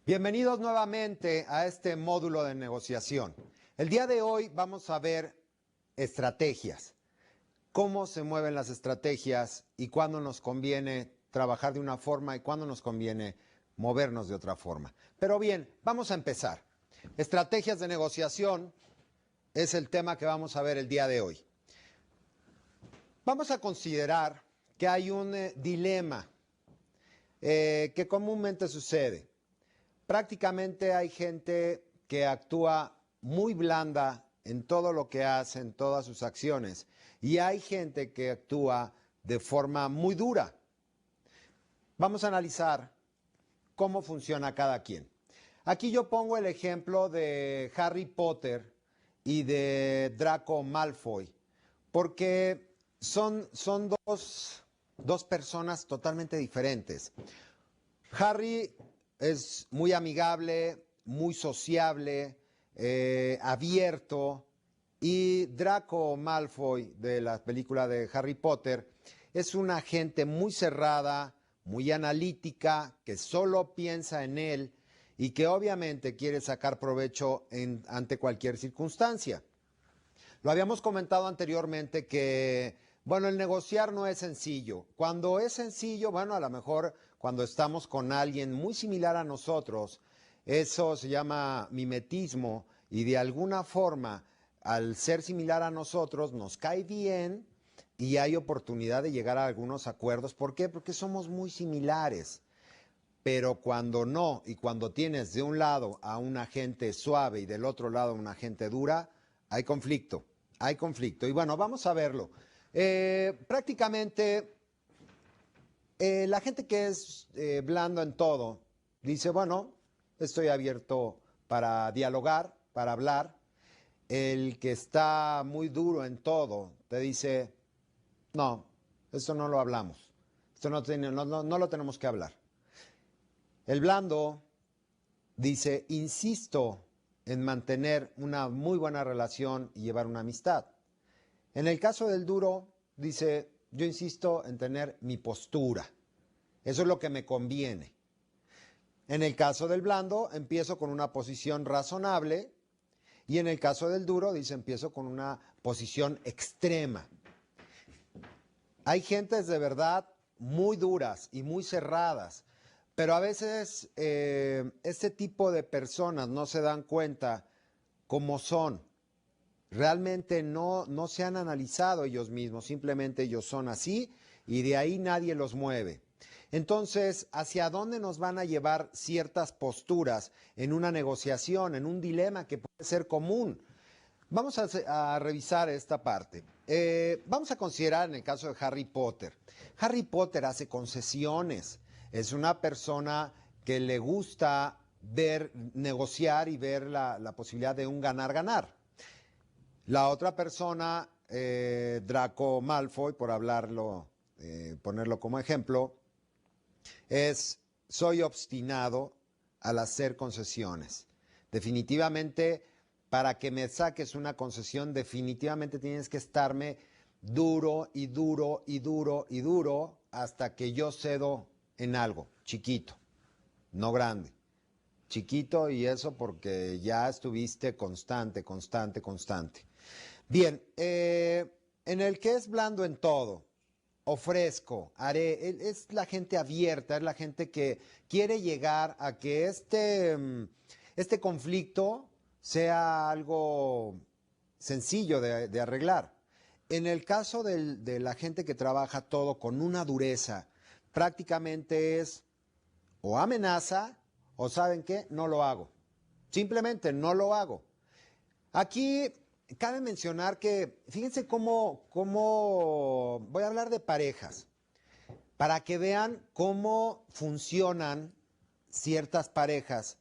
Bienvenidos nuevamente a este módulo de negociación. El día de hoy vamos a ver estrategias, cómo se mueven las estrategias y cuándo nos conviene trabajar de una forma y cuándo nos conviene movernos de otra forma. Pero bien, vamos a empezar. Estrategias de negociación es el tema que vamos a ver el día de hoy. Vamos a considerar que hay un dilema que comúnmente sucede. Prácticamente hay gente que actúa muy blanda en todo lo que hace, en todas sus acciones, y hay gente que actúa de forma muy dura. Vamos a analizar cómo funciona cada quien. Aquí yo pongo el ejemplo de Harry Potter y de Draco Malfoy, porque son dos personas totalmente diferentes. Harry es muy amigable, muy sociable, abierto, y Draco Malfoy de la película de Harry Potter es una gente muy cerrada, muy analítica, que solo piensa en él y que obviamente quiere sacar provecho ante cualquier circunstancia. Lo habíamos comentado anteriormente que, bueno, el negociar no es sencillo. Cuando es sencillo, bueno, a lo mejor cuando estamos con alguien muy similar a nosotros, eso se llama mimetismo y de alguna forma, al ser similar a nosotros, nos cae bien y hay oportunidad de llegar a algunos acuerdos. ¿Por qué? Porque somos muy similares. Pero cuando no, y cuando tienes de un lado a una gente suave y del otro lado a una gente dura, hay conflicto, hay conflicto. Y bueno, vamos a verlo. Prácticamente, la gente que es blando en todo, dice, bueno, estoy abierto para dialogar, para hablar. El que está muy duro en todo, te dice, no, esto no lo hablamos, esto no lo tenemos que hablar. El blando dice, insisto en mantener una muy buena relación y llevar una amistad. En el caso del duro, dice, yo insisto en tener mi postura. Eso es lo que me conviene. En el caso del blando, empiezo con una posición razonable y en el caso del duro, dice, empiezo con una posición extrema. Hay gentes de verdad muy duras y muy cerradas, pero a veces este tipo de personas no se dan cuenta cómo son. Realmente no se han analizado ellos mismos, simplemente ellos son así y de ahí nadie los mueve. Entonces, ¿hacia dónde nos van a llevar ciertas posturas en una negociación, en un dilema que puede ser común? Vamos a revisar esta parte. Vamos a considerar en el caso de Harry Potter. Harry Potter hace concesiones. Es una persona que le gusta ver, negociar y ver la posibilidad de un ganar-ganar. La otra persona, Draco Malfoy, por hablarlo, ponerlo como ejemplo, soy obstinado al hacer concesiones. Definitivamente, para que me saques una concesión, definitivamente tienes que estarme duro y duro y duro y duro hasta que yo cedo en algo, chiquito, no grande. Chiquito, y eso porque ya estuviste constante, constante, constante. Bien, en el que es blando en todo, ofrezco, haré, es la gente abierta, es la gente que quiere llegar a que este conflicto sea algo sencillo de arreglar. En el caso de la gente que trabaja todo con una dureza, prácticamente es o amenaza o ¿saben qué? No lo hago. Simplemente no lo hago. Aquí cabe mencionar que, fíjense cómo voy a hablar de parejas, para que vean cómo funcionan ciertas parejas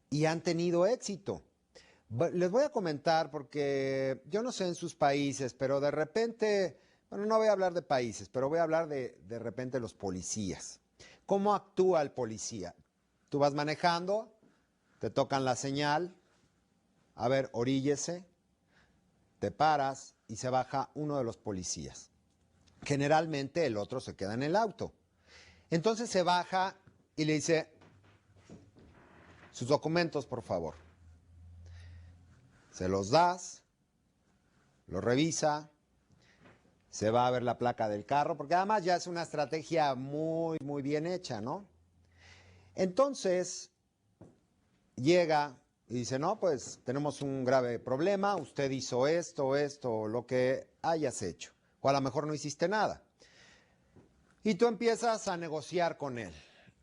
y han tenido éxito. Les voy a comentar porque yo no sé en sus países, pero de repente, bueno, no voy a hablar de países, pero voy a hablar de repente los policías. ¿Cómo actúa el policía? Tú vas manejando, te tocan la señal, a ver, oríllese, te paras y se baja uno de los policías. Generalmente el otro se queda en el auto. Entonces se baja y le dice, sus documentos, por favor. Se los das, lo revisa, se va a ver la placa del carro, porque además ya es una estrategia muy, muy bien hecha, ¿no? Entonces, llega y dice, no, pues tenemos un grave problema, usted hizo esto, lo que hayas hecho, o a lo mejor no hiciste nada. Y tú empiezas a negociar con él.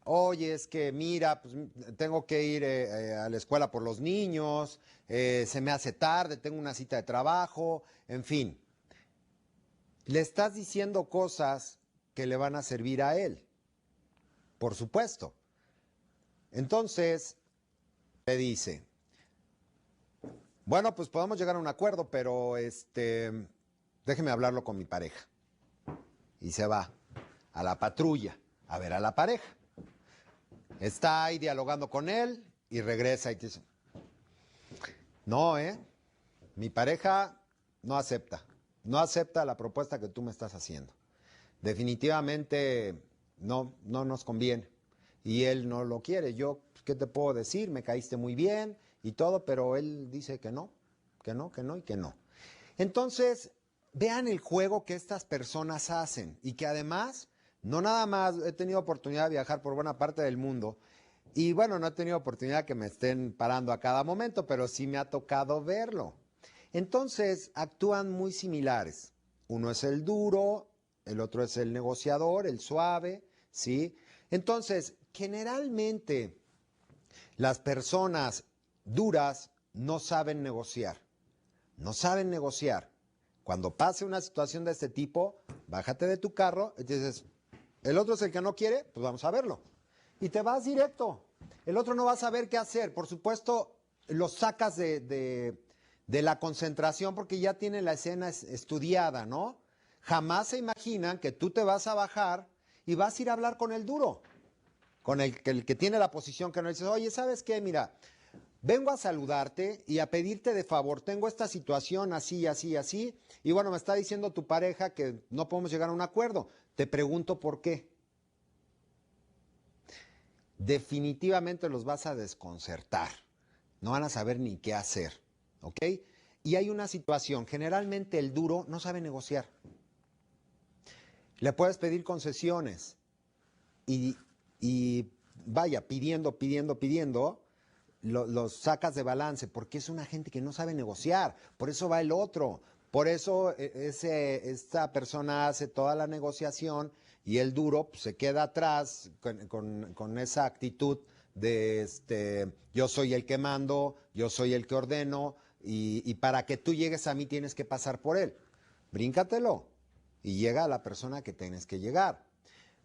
Oye, es que mira, pues tengo que ir a la escuela por los niños, se me hace tarde, tengo una cita de trabajo, en fin. Le estás diciendo cosas que le van a servir a él, por supuesto. Entonces, le dice, bueno, pues podemos llegar a un acuerdo, pero déjeme hablarlo con mi pareja. Y se va a la patrulla a ver a la pareja. Está ahí dialogando con él y regresa y te dice, no, mi pareja no acepta la propuesta que tú me estás haciendo. Definitivamente no nos conviene y él no lo quiere. Yo, ¿qué te puedo decir? Me caíste muy bien y todo, pero él dice que no y que no. Entonces, vean el juego que estas personas hacen y que además, no nada más he tenido oportunidad de viajar por buena parte del mundo y bueno, no he tenido oportunidad que me estén parando a cada momento, pero sí me ha tocado verlo. Entonces, actúan muy similares. Uno es el duro, el otro es el negociador, el suave, ¿sí? Entonces, generalmente las personas duras no saben negociar. No saben negociar. Cuando pase una situación de este tipo, bájate de tu carro y dices, el otro es el que no quiere, pues vamos a verlo. Y te vas directo. El otro no va a saber qué hacer. Por supuesto, lo sacas de la concentración porque ya tiene la escena estudiada, ¿no? Jamás se imaginan que tú te vas a bajar y vas a ir a hablar con el duro, con el que tiene la posición que no dices, oye, ¿sabes qué? Mira, vengo a saludarte y a pedirte de favor, tengo esta situación así, así, así, y bueno, me está diciendo tu pareja que no podemos llegar a un acuerdo. Te pregunto por qué. Definitivamente los vas a desconcertar. No van a saber ni qué hacer, ¿ok? Y hay una situación, generalmente el duro no sabe negociar. Le puedes pedir concesiones y vaya, pidiendo, los sacas de balance, porque es una gente que no sabe negociar, por eso va el otro, por eso esta persona hace toda la negociación y el duro pues, se queda atrás con esa actitud de yo soy el que mando, yo soy el que ordeno y para que tú llegues a mí tienes que pasar por él. Bríncatelo y llega a la persona que tienes que llegar.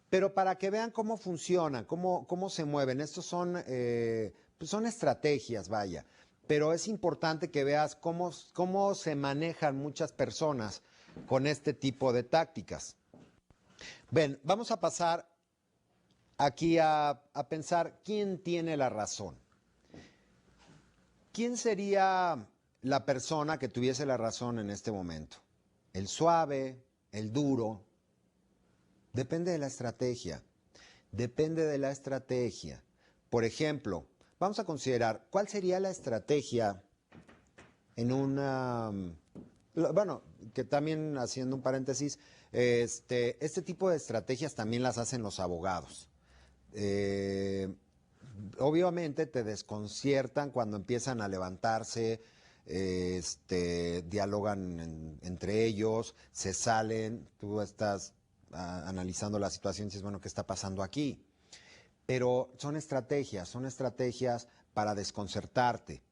Pero para que vean cómo funcionan, cómo se mueven, estos pues son estrategias, vaya. Pero es importante que veas cómo se manejan muchas personas con este tipo de tácticas. Ven, vamos a pasar aquí a pensar quién tiene la razón. ¿Quién sería la persona que tuviese la razón en este momento? ¿El suave? ¿El duro? Depende de la estrategia. Depende de la estrategia. Por ejemplo, vamos a considerar cuál sería la estrategia en una... Bueno, que también haciendo un paréntesis, este tipo de estrategias también las hacen los abogados. Obviamente te desconciertan cuando empiezan a levantarse, dialogan entre ellos, se salen, tú estás analizando la situación y dices, bueno, ¿qué está pasando aquí? Pero son estrategias para desconcertarte.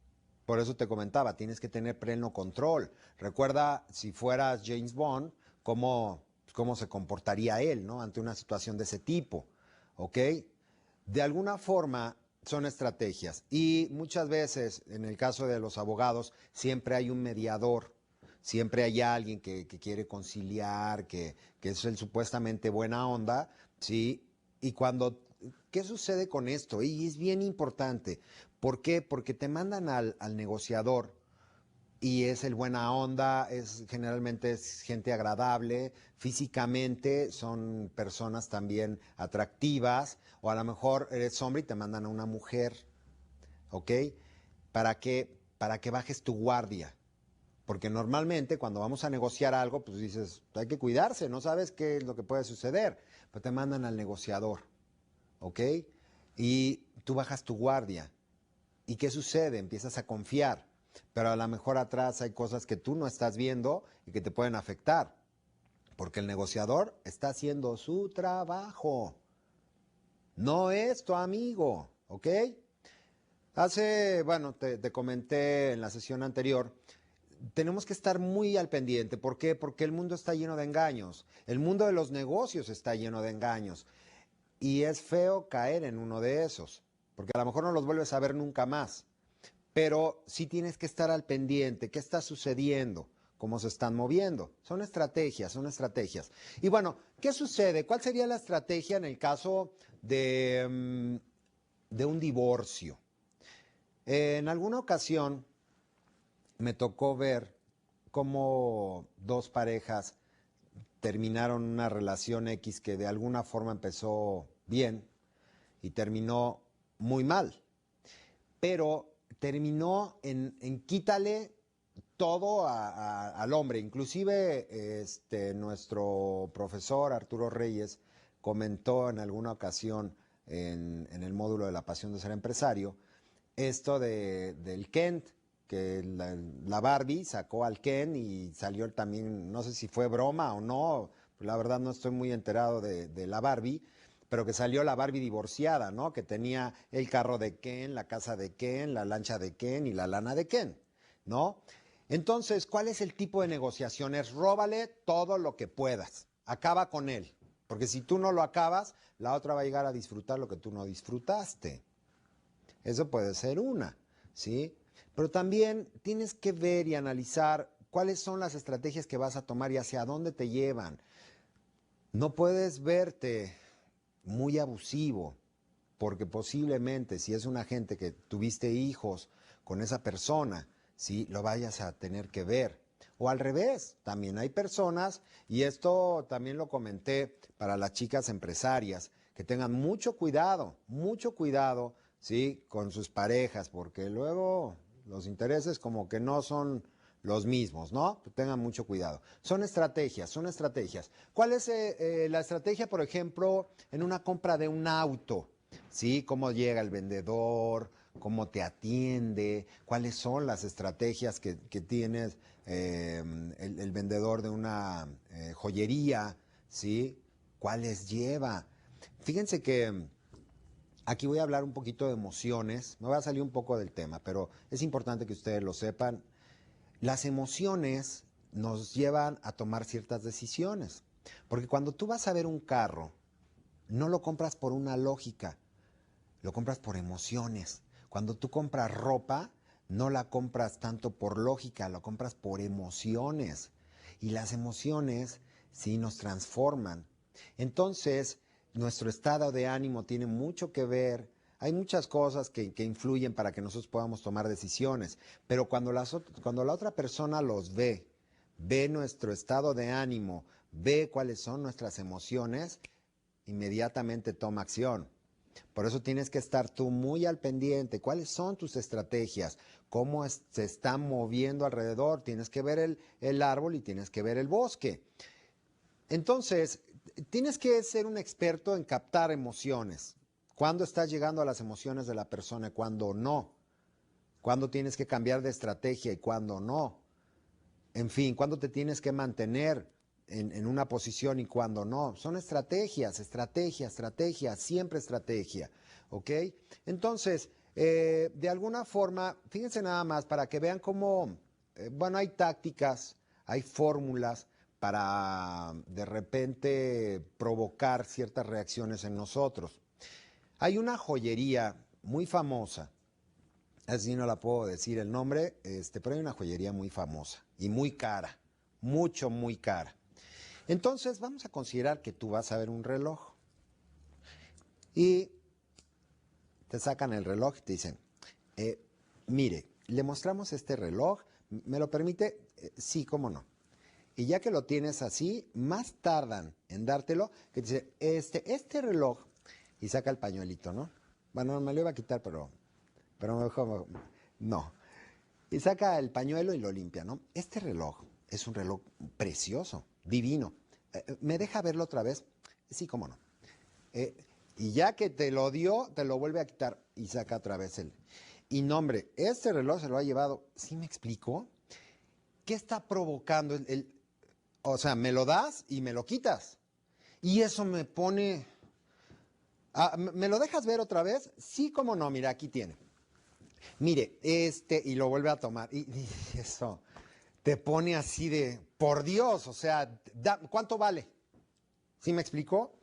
Por eso te comentaba, tienes que tener pleno control. Recuerda, si fueras James Bond, cómo se comportaría él, ¿no? Ante una situación de ese tipo, ¿ok? De alguna forma son estrategias. Y muchas veces, en el caso de los abogados, siempre hay un mediador. Siempre hay alguien que quiere conciliar, que es el supuestamente buena onda, ¿sí? Y ¿qué sucede con esto? Y es bien importante. ¿Por qué? Porque te mandan al negociador y es el buena onda, generalmente es gente agradable, físicamente son personas también atractivas, o a lo mejor eres hombre y te mandan a una mujer, ¿ok? Para que bajes tu guardia. Porque normalmente cuando vamos a negociar algo, pues dices, hay que cuidarse, no sabes qué es lo que puede suceder. Pero te mandan al negociador, ¿ok? Y tú bajas tu guardia. ¿Y qué sucede? Empiezas a confiar. Pero a lo mejor atrás hay cosas que tú no estás viendo y que te pueden afectar. Porque el negociador está haciendo su trabajo. No es tu amigo, ¿ok? Bueno, te comenté en la sesión anterior, tenemos que estar muy al pendiente. ¿Por qué? Porque el mundo está lleno de engaños. El mundo de los negocios está lleno de engaños. Y es feo caer en uno de esos, porque a lo mejor no los vuelves a ver nunca más. Pero sí tienes que estar al pendiente. ¿Qué está sucediendo? ¿Cómo se están moviendo? Son estrategias, son estrategias. Y bueno, ¿qué sucede? ¿Cuál sería la estrategia en el caso de un divorcio? En alguna ocasión me tocó ver cómo dos parejas terminaron una relación X que de alguna forma empezó bien y terminó muy mal. Pero terminó en quítale todo al hombre. Inclusive nuestro profesor Arturo Reyes comentó en alguna ocasión en el módulo de la pasión de ser empresario esto del Kent, que la Barbie sacó al Ken y salió también, no sé si fue broma o no, la verdad no estoy muy enterado de la Barbie, pero que salió la Barbie divorciada, ¿no? Que tenía el carro de Ken, la casa de Ken, la lancha de Ken y la lana de Ken, ¿no? Entonces, ¿cuál es el tipo de negociación? Es róbale todo lo que puedas, acaba con él, porque si tú no lo acabas, la otra va a llegar a disfrutar lo que tú no disfrutaste. Eso puede ser una, ¿sí? Pero también tienes que ver y analizar cuáles son las estrategias que vas a tomar y hacia dónde te llevan. No puedes verte muy abusivo, porque posiblemente si es una gente que tuviste hijos con esa persona, ¿sí? Lo vayas a tener que ver. O al revés, también hay personas, y esto también lo comenté para las chicas empresarias, que tengan mucho cuidado, ¿sí? Con sus parejas, porque luego los intereses como que no son los mismos, ¿no? Tengan mucho cuidado. Son estrategias, son estrategias. ¿Cuál es la estrategia, por ejemplo, en una compra de un auto? ¿Sí? ¿Cómo llega el vendedor? ¿Cómo te atiende? ¿Cuáles son las estrategias que tienes el vendedor de una joyería? ¿Sí? ¿Cuáles lleva? Fíjense que aquí voy a hablar un poquito de emociones. Me voy a salir un poco del tema, pero es importante que ustedes lo sepan. Las emociones nos llevan a tomar ciertas decisiones. Porque cuando tú vas a ver un carro, no lo compras por una lógica, lo compras por emociones. Cuando tú compras ropa, no la compras tanto por lógica, lo compras por emociones. Y las emociones sí nos transforman. Entonces, nuestro estado de ánimo tiene mucho que ver. Hay muchas cosas que influyen para que nosotros podamos tomar decisiones, pero cuando la otra persona los ve nuestro estado de ánimo, ve cuáles son nuestras emociones, inmediatamente toma acción. Por eso tienes que estar tú muy al pendiente. ¿Cuáles son tus estrategias? ¿Cómo se están moviendo alrededor? Tienes que ver el árbol y tienes que ver el bosque. Entonces, tienes que ser un experto en captar emociones. ¿Cuándo estás llegando a las emociones de la persona y cuándo no? ¿Cuándo tienes que cambiar de estrategia y cuándo no? En fin, ¿cuándo te tienes que mantener en una posición y cuándo no? Son estrategias, siempre estrategia, ¿ok? Entonces, de alguna forma, fíjense nada más para que vean cómo, bueno, hay tácticas, hay fórmulas para de repente provocar ciertas reacciones en nosotros. Hay una joyería muy famosa, así no la puedo decir el nombre, pero hay una joyería muy famosa y muy cara, muy cara. Entonces vamos a considerar que tú vas a ver un reloj y te sacan el reloj y te dicen, mire, le mostramos este reloj, ¿me lo permite? Sí, cómo no. Y ya que lo tienes así, más tardan en dártelo, que te dice, este reloj, y saca el pañuelito, ¿no? Bueno, me lo iba a quitar, pero pero mejor no. Y saca el pañuelo y lo limpia, ¿no? Este reloj es un reloj precioso, divino. ¿Me deja verlo otra vez? Sí, cómo no. Eh, y ya que te lo dio, te lo vuelve a quitar y saca otra vez el... Y no, hombre, este reloj se lo ha llevado, ¿sí me explico? ¿Qué está provocando? O sea, me lo das y me lo quitas. Y eso me pone... Ah, ¿me lo dejas ver otra vez? Sí, cómo no, mira, aquí tiene. Mire, y lo vuelve a tomar. Y eso te pone así de, por Dios, o sea, ¿cuánto vale? ¿Sí me explicó?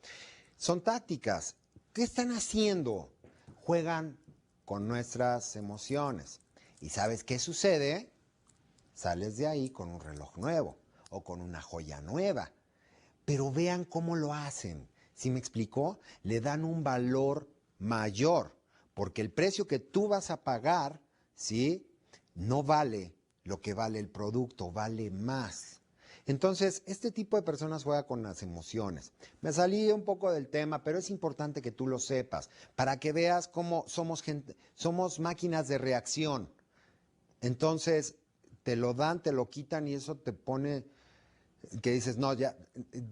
Son tácticas. ¿Qué están haciendo? Juegan con nuestras emociones. ¿Y sabes qué sucede? Sales de ahí con un reloj nuevo o con una joya nueva. Pero vean cómo lo hacen. ¿Sí me explicó? Le dan un valor mayor, porque el precio que tú vas a pagar, ¿sí? No vale lo que vale el producto, vale más. Entonces, este tipo de personas juega con las emociones. Me salí un poco del tema, pero es importante que tú lo sepas, para que veas cómo somos gente, somos máquinas de reacción. Entonces, te lo dan, te lo quitan y eso te pone que dices, no, ya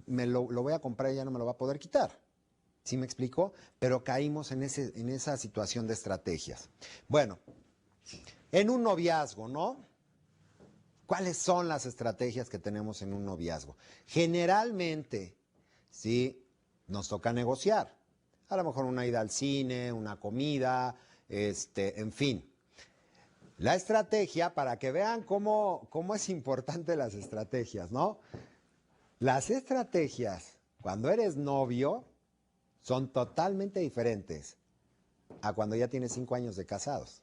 lo voy a comprar y ya no me lo va a poder quitar. ¿Sí me explico? Pero caímos en esa situación de estrategias. Bueno, en un noviazgo, ¿no? ¿Cuáles son las estrategias que tenemos en un noviazgo? Generalmente, sí, nos toca negociar. A lo mejor una ida al cine, una comida, en fin. La estrategia, para que vean cómo es importante las estrategias, ¿no? Las estrategias, cuando eres novio, son totalmente diferentes a cuando ya tienes 5 años de casados.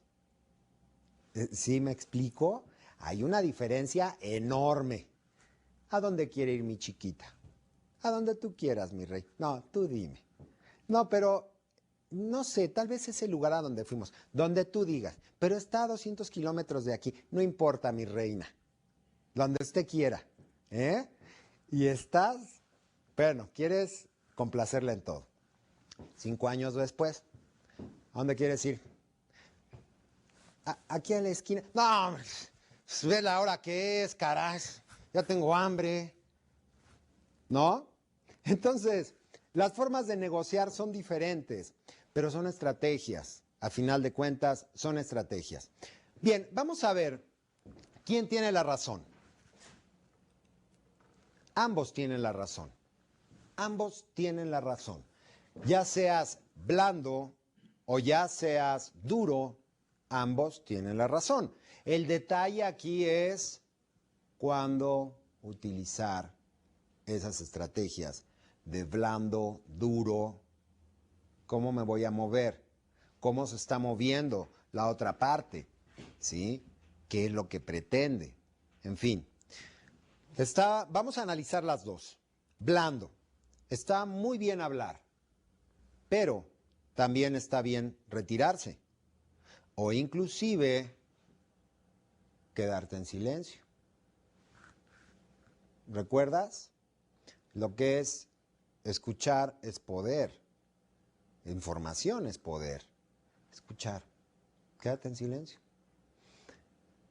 ¿Sí me explico? Hay una diferencia enorme. ¿A dónde quiere ir mi chiquita? A donde tú quieras, mi rey. No, tú dime. No, pero no sé, tal vez es el lugar a donde fuimos, donde tú digas, pero está a 200 kilómetros de aquí. No importa, mi reina, donde usted quiera. ¿Eh? Y estás, bueno, quieres complacerla en todo. 5 años después, ¿a dónde quieres ir? Aquí a la esquina. No, ve la hora que es, caray. Ya tengo hambre. ¿No? Entonces, las formas de negociar son diferentes, pero son estrategias. A final de cuentas, son estrategias. Bien, vamos a ver quién tiene la razón. Ambos tienen la razón. Ambos tienen la razón. Ya seas blando o ya seas duro, ambos tienen la razón. El detalle aquí es cuándo utilizar esas estrategias de blando, duro, cómo me voy a mover, cómo se está moviendo la otra parte, ¿sí? ¿Qué es lo que pretende? En fin, vamos a analizar las dos. Blando, está muy bien hablar, pero también está bien retirarse o inclusive quedarte en silencio. ¿Recuerdas? Lo que es escuchar es poder. Información es poder. Escuchar. Quédate en silencio.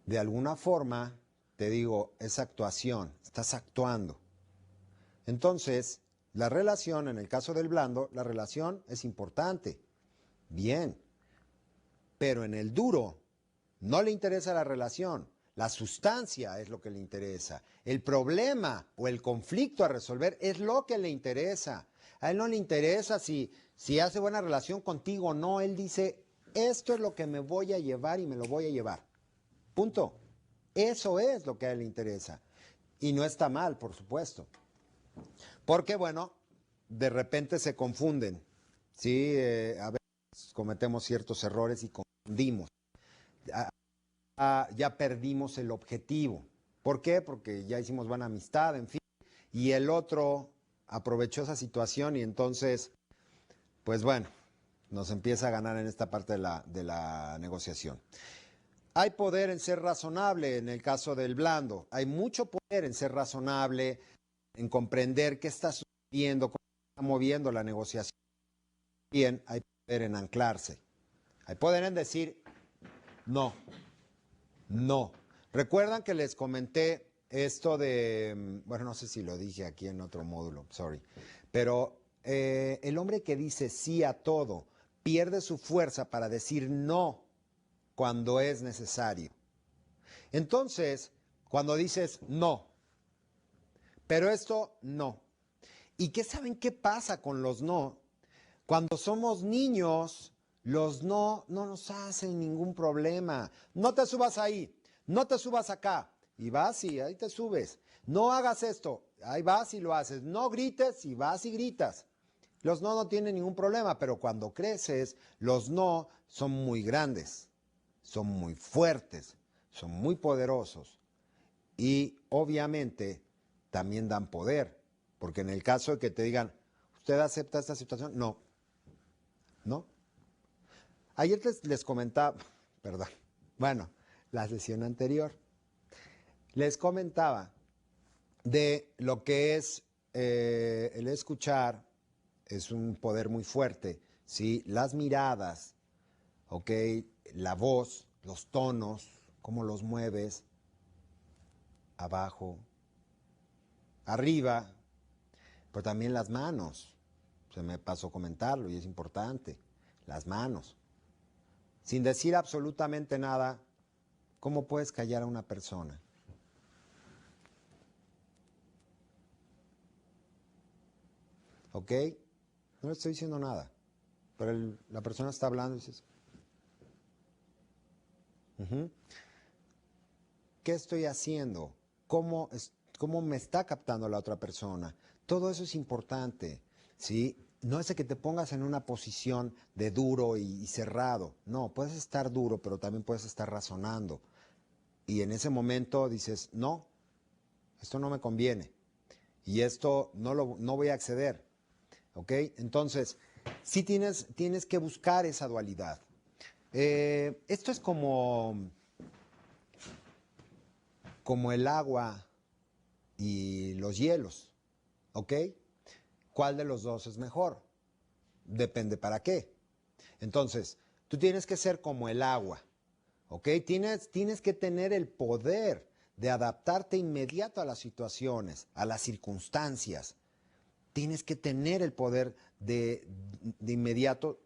De alguna forma, te digo, es actuación. Estás actuando. Entonces, la relación, en el caso del blando, la relación es importante. Bien. Pero en el duro, no le interesa la relación. La sustancia es lo que le interesa. El problema o el conflicto a resolver es lo que le interesa. A él no le interesa si hace buena relación contigo o no. Él dice, esto es lo que me voy a llevar y me lo voy a llevar. Punto. Eso es lo que a él le interesa. Y no está mal, por supuesto. Porque, bueno, de repente se confunden. Sí, a veces cometemos ciertos errores y confundimos. Ya perdimos el objetivo. ¿Por qué? Porque ya hicimos buena amistad, en fin. Y el otro aprovechó esa situación y entonces, pues bueno, nos empieza a ganar en esta parte de la negociación. Hay poder en ser razonable en el caso del blando. Hay mucho poder en ser razonable, en comprender qué está sucediendo, cómo está moviendo la negociación. Bien, hay poder en anclarse. Hay poder en decir, No, no. ¿Recuerdan que les comenté esto de, bueno, no sé si lo dije aquí en otro módulo, sorry, pero el hombre que dice sí a todo pierde su fuerza para decir no cuando es necesario. Entonces, cuando dices no, pero esto no. ¿Y qué saben qué pasa con los no? Cuando somos niños, los no nos hacen ningún problema. No te subas ahí, no te subas acá. Y vas y ahí te subes. No hagas esto, ahí vas y lo haces. No grites y vas y gritas. Los no tienen ningún problema, pero cuando creces, los no son muy grandes, son muy fuertes, son muy poderosos y obviamente también dan poder, porque en el caso de que te digan, ¿usted acepta esta situación? No, ¿no? Ayer les comentaba, perdón, bueno, la sesión anterior, les comentaba de lo que es el escuchar, es un poder muy fuerte, ¿sí? Las miradas, ¿ok? La voz, los tonos, cómo los mueves, abajo, arriba, pero también las manos. Se me pasó comentarlo y es importante. Las manos. Sin decir absolutamente nada, ¿cómo puedes callar a una persona? ¿Ok? No le estoy diciendo nada. Pero la persona está hablando y dices, "Ujú, ¿qué estoy haciendo? ¿Cómo me está captando la otra persona? Todo eso es importante, ¿sí? No es de que te pongas en una posición de duro y cerrado. No, puedes estar duro, pero también puedes estar razonando. Y en ese momento dices, no, esto no me conviene. Y esto no voy a acceder. ¿Ok? Entonces, sí tienes que buscar esa dualidad. Esto es como el agua y los hielos. ¿Ok? ¿Cuál de los dos es mejor? Depende para qué. Entonces, tú tienes que ser como el agua. ¿Ok? Tienes que tener el poder de adaptarte inmediato a las situaciones, a las circunstancias. Tienes que tener el poder de inmediato.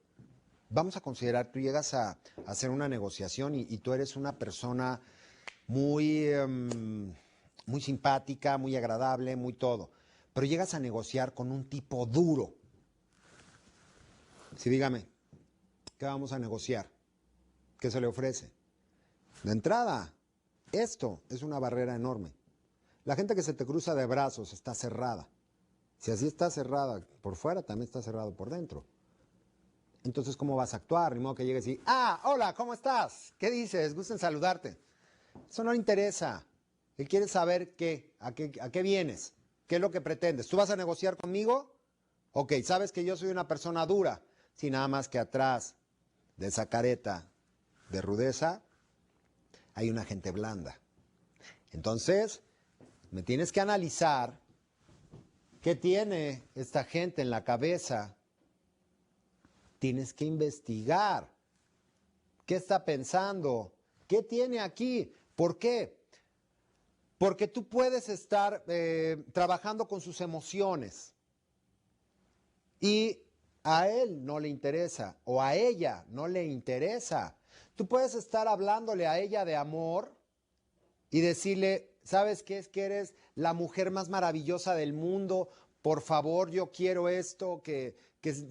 Vamos a considerar, tú llegas a hacer una negociación y tú eres una persona muy simpática, muy agradable, muy todo. Pero llegas a negociar con un tipo duro. Sí, dígame, ¿qué vamos a negociar? ¿Qué se le ofrece? De entrada, esto es una barrera enorme. La gente que se te cruza de brazos está cerrada. Si así está cerrada por fuera, también está cerrado por dentro. Entonces, ¿cómo vas a actuar? Ni modo que llegues y, hola, ¿cómo estás? ¿Qué dices? Gusto en saludarte. Eso no le interesa. Él quiere saber a qué vienes, qué es lo que pretendes. ¿Tú vas a negociar conmigo? Ok, sabes que yo soy una persona dura. Si nada más que atrás de esa careta de rudeza hay una gente blanda. Entonces, me tienes que analizar qué tiene esta gente en la cabeza. Tienes que investigar. ¿Qué está pensando? ¿Qué tiene aquí? ¿Por qué? Porque tú puedes estar trabajando con sus emociones y a él no le interesa o a ella no le interesa. Tú puedes estar hablándole a ella de amor y decirle, ¿sabes qué? Es que eres la mujer más maravillosa del mundo. Por favor, yo quiero esto, que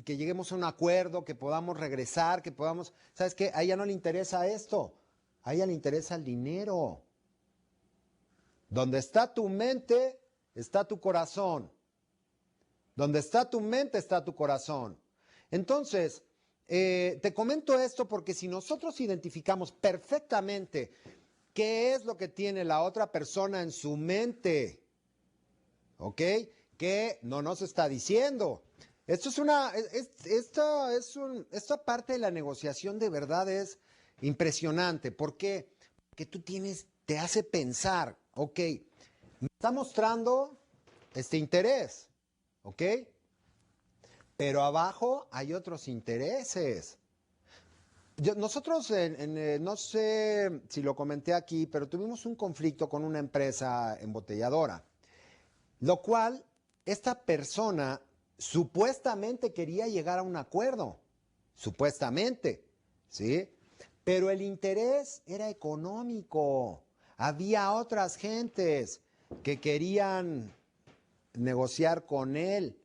lleguemos a un acuerdo, que podamos regresar, que podamos... ¿Sabes qué? A ella no le interesa esto. A ella le interesa el dinero. Donde está tu mente, está tu corazón. Donde está tu mente, está tu corazón. Entonces, te comento esto porque si nosotros identificamos perfectamente qué es lo que tiene la otra persona en su mente, ¿ok? Que no nos está diciendo. Esto es esta parte de la negociación de verdad es impresionante. ¿Por qué? Porque te hace pensar, ok, me está mostrando este interés, ¿ok? Pero abajo hay otros intereses. Nosotros, no sé si lo comenté aquí, pero tuvimos un conflicto con una empresa embotelladora, lo cual esta persona supuestamente quería llegar a un acuerdo, supuestamente, ¿sí? Pero el interés era económico. Había otras gentes que querían negociar con él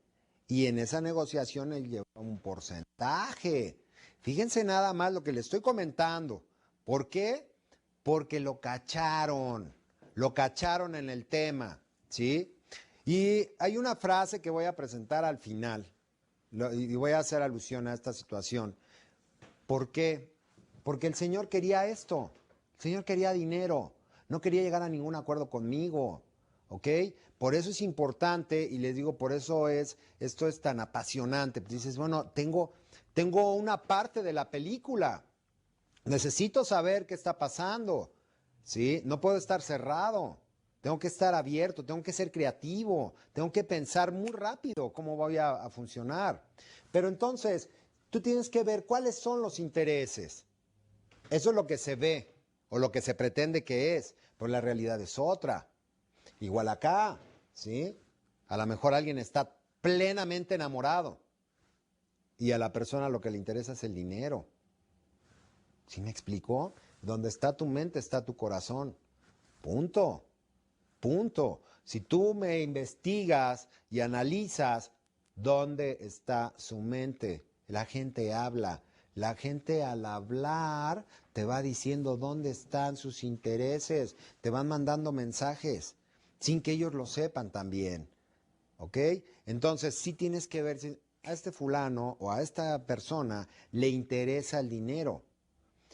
y en esa negociación él llevaba un porcentaje. Fíjense nada más lo que le estoy comentando. ¿Por qué? Porque lo cacharon en el tema, ¿sí? Y hay una frase que voy a presentar al final y voy a hacer alusión a esta situación. ¿Por qué? Porque el Señor quería esto. El Señor quería dinero. No quería llegar a ningún acuerdo conmigo. ¿Ok? Por eso es importante, y les digo, por eso esto es tan apasionante. Dices, bueno, tengo una parte de la película. Necesito saber qué está pasando. ¿Sí? No puedo estar cerrado. Tengo que estar abierto, tengo que ser creativo, tengo que pensar muy rápido cómo voy a funcionar. Pero entonces, tú tienes que ver cuáles son los intereses. Eso es lo que se ve o lo que se pretende que es, pero la realidad es otra. Igual acá, ¿sí? A lo mejor alguien está plenamente enamorado y a la persona lo que le interesa es el dinero. ¿Sí me explicó? Donde está tu mente está tu corazón. Punto. Punto. Si tú me investigas y analizas dónde está su mente, la gente habla. La gente al hablar te va diciendo dónde están sus intereses, te van mandando mensajes sin que ellos lo sepan también. ¿Ok? Entonces sí tienes que ver si a este fulano o a esta persona le interesa el dinero.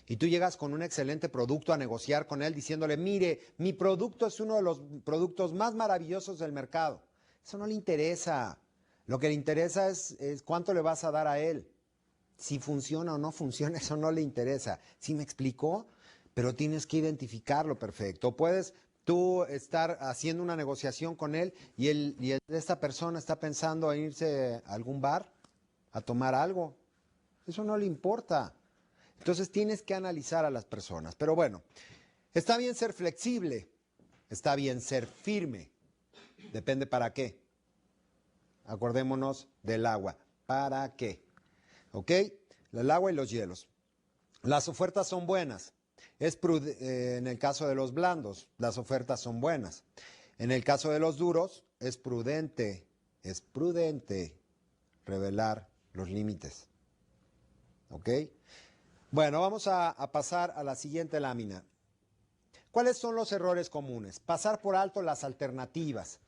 Y tú llegas con un excelente producto a negociar con él diciéndole, mire, mi producto es uno de los productos más maravillosos del mercado. Eso no le interesa. Lo que le interesa es cuánto le vas a dar a él. Si funciona o no funciona, eso no le interesa. ¿Sí me explicó? Pero tienes que identificarlo perfecto. Puedes tú estar haciendo una negociación con él y esta persona está pensando en irse a algún bar a tomar algo. Eso no le importa. Entonces tienes que analizar a las personas. Pero bueno, está bien ser flexible, está bien ser firme. Depende para qué. Acordémonos del agua. ¿Para qué? ¿Ok? El agua y los hielos. Las ofertas son buenas. En el caso de los blandos, las ofertas son buenas. En el caso de los duros, es prudente revelar los límites. ¿Ok? Bueno, vamos a pasar a la siguiente lámina. ¿Cuáles son los errores comunes? Pasar por alto las alternativas.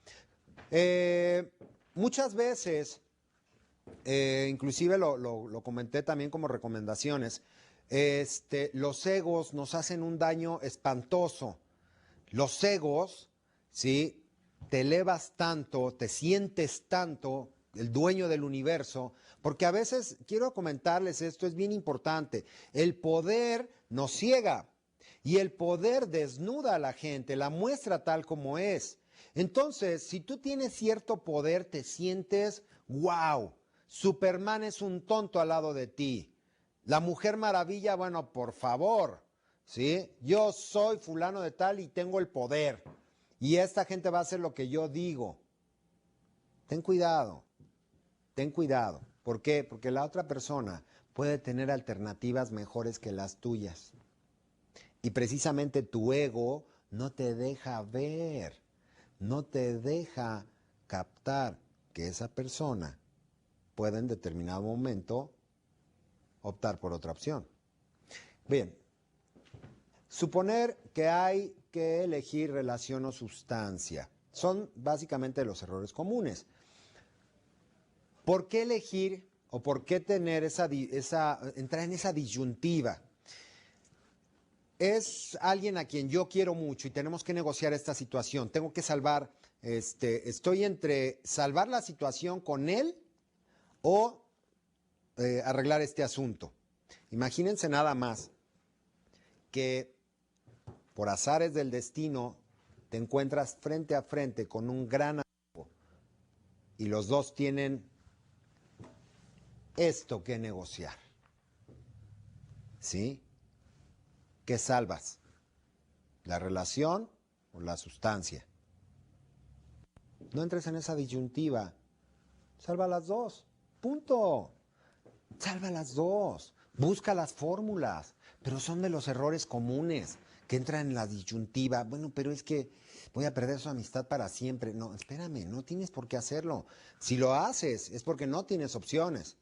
Muchas veces, inclusive lo comenté también como recomendaciones, los egos nos hacen un daño espantoso. Los egos, ¿sí? Te elevas tanto, te sientes tanto, el dueño del universo, porque a veces, quiero comentarles esto, es bien importante, el poder nos ciega y el poder desnuda a la gente, la muestra tal como es. Entonces, si tú tienes cierto poder, te sientes, wow, Superman es un tonto al lado de ti. La Mujer Maravilla, bueno, por favor, ¿sí? Yo soy fulano de tal y tengo el poder. Y esta gente va a hacer lo que yo digo. Ten cuidado, ten cuidado. ¿Por qué? Porque la otra persona puede tener alternativas mejores que las tuyas. Y precisamente tu ego no te deja ver, no te deja captar que esa persona puede en determinado momento optar por otra opción. Bien, suponer que hay que elegir relación o sustancia. Son básicamente los errores comunes. ¿Por qué elegir o por qué tener entrar en esa disyuntiva? Es alguien a quien yo quiero mucho y tenemos que negociar esta situación. Tengo que estoy entre salvar la situación con él o arreglar este asunto. Imagínense nada más que por azares del destino te encuentras frente a frente con un gran amigo y los dos tienen esto que negociar. ¿sí? ¿Qué salvas? ¿La relación o la sustancia? No entres en esa disyuntiva. Salva las dos. Punto. Salva las dos. Busca las fórmulas. Pero son de los errores comunes que entran en la disyuntiva. Bueno, pero es que voy a perder su amistad para siempre. No, espérame, no tienes por qué hacerlo. Si lo haces, es porque no tienes opciones.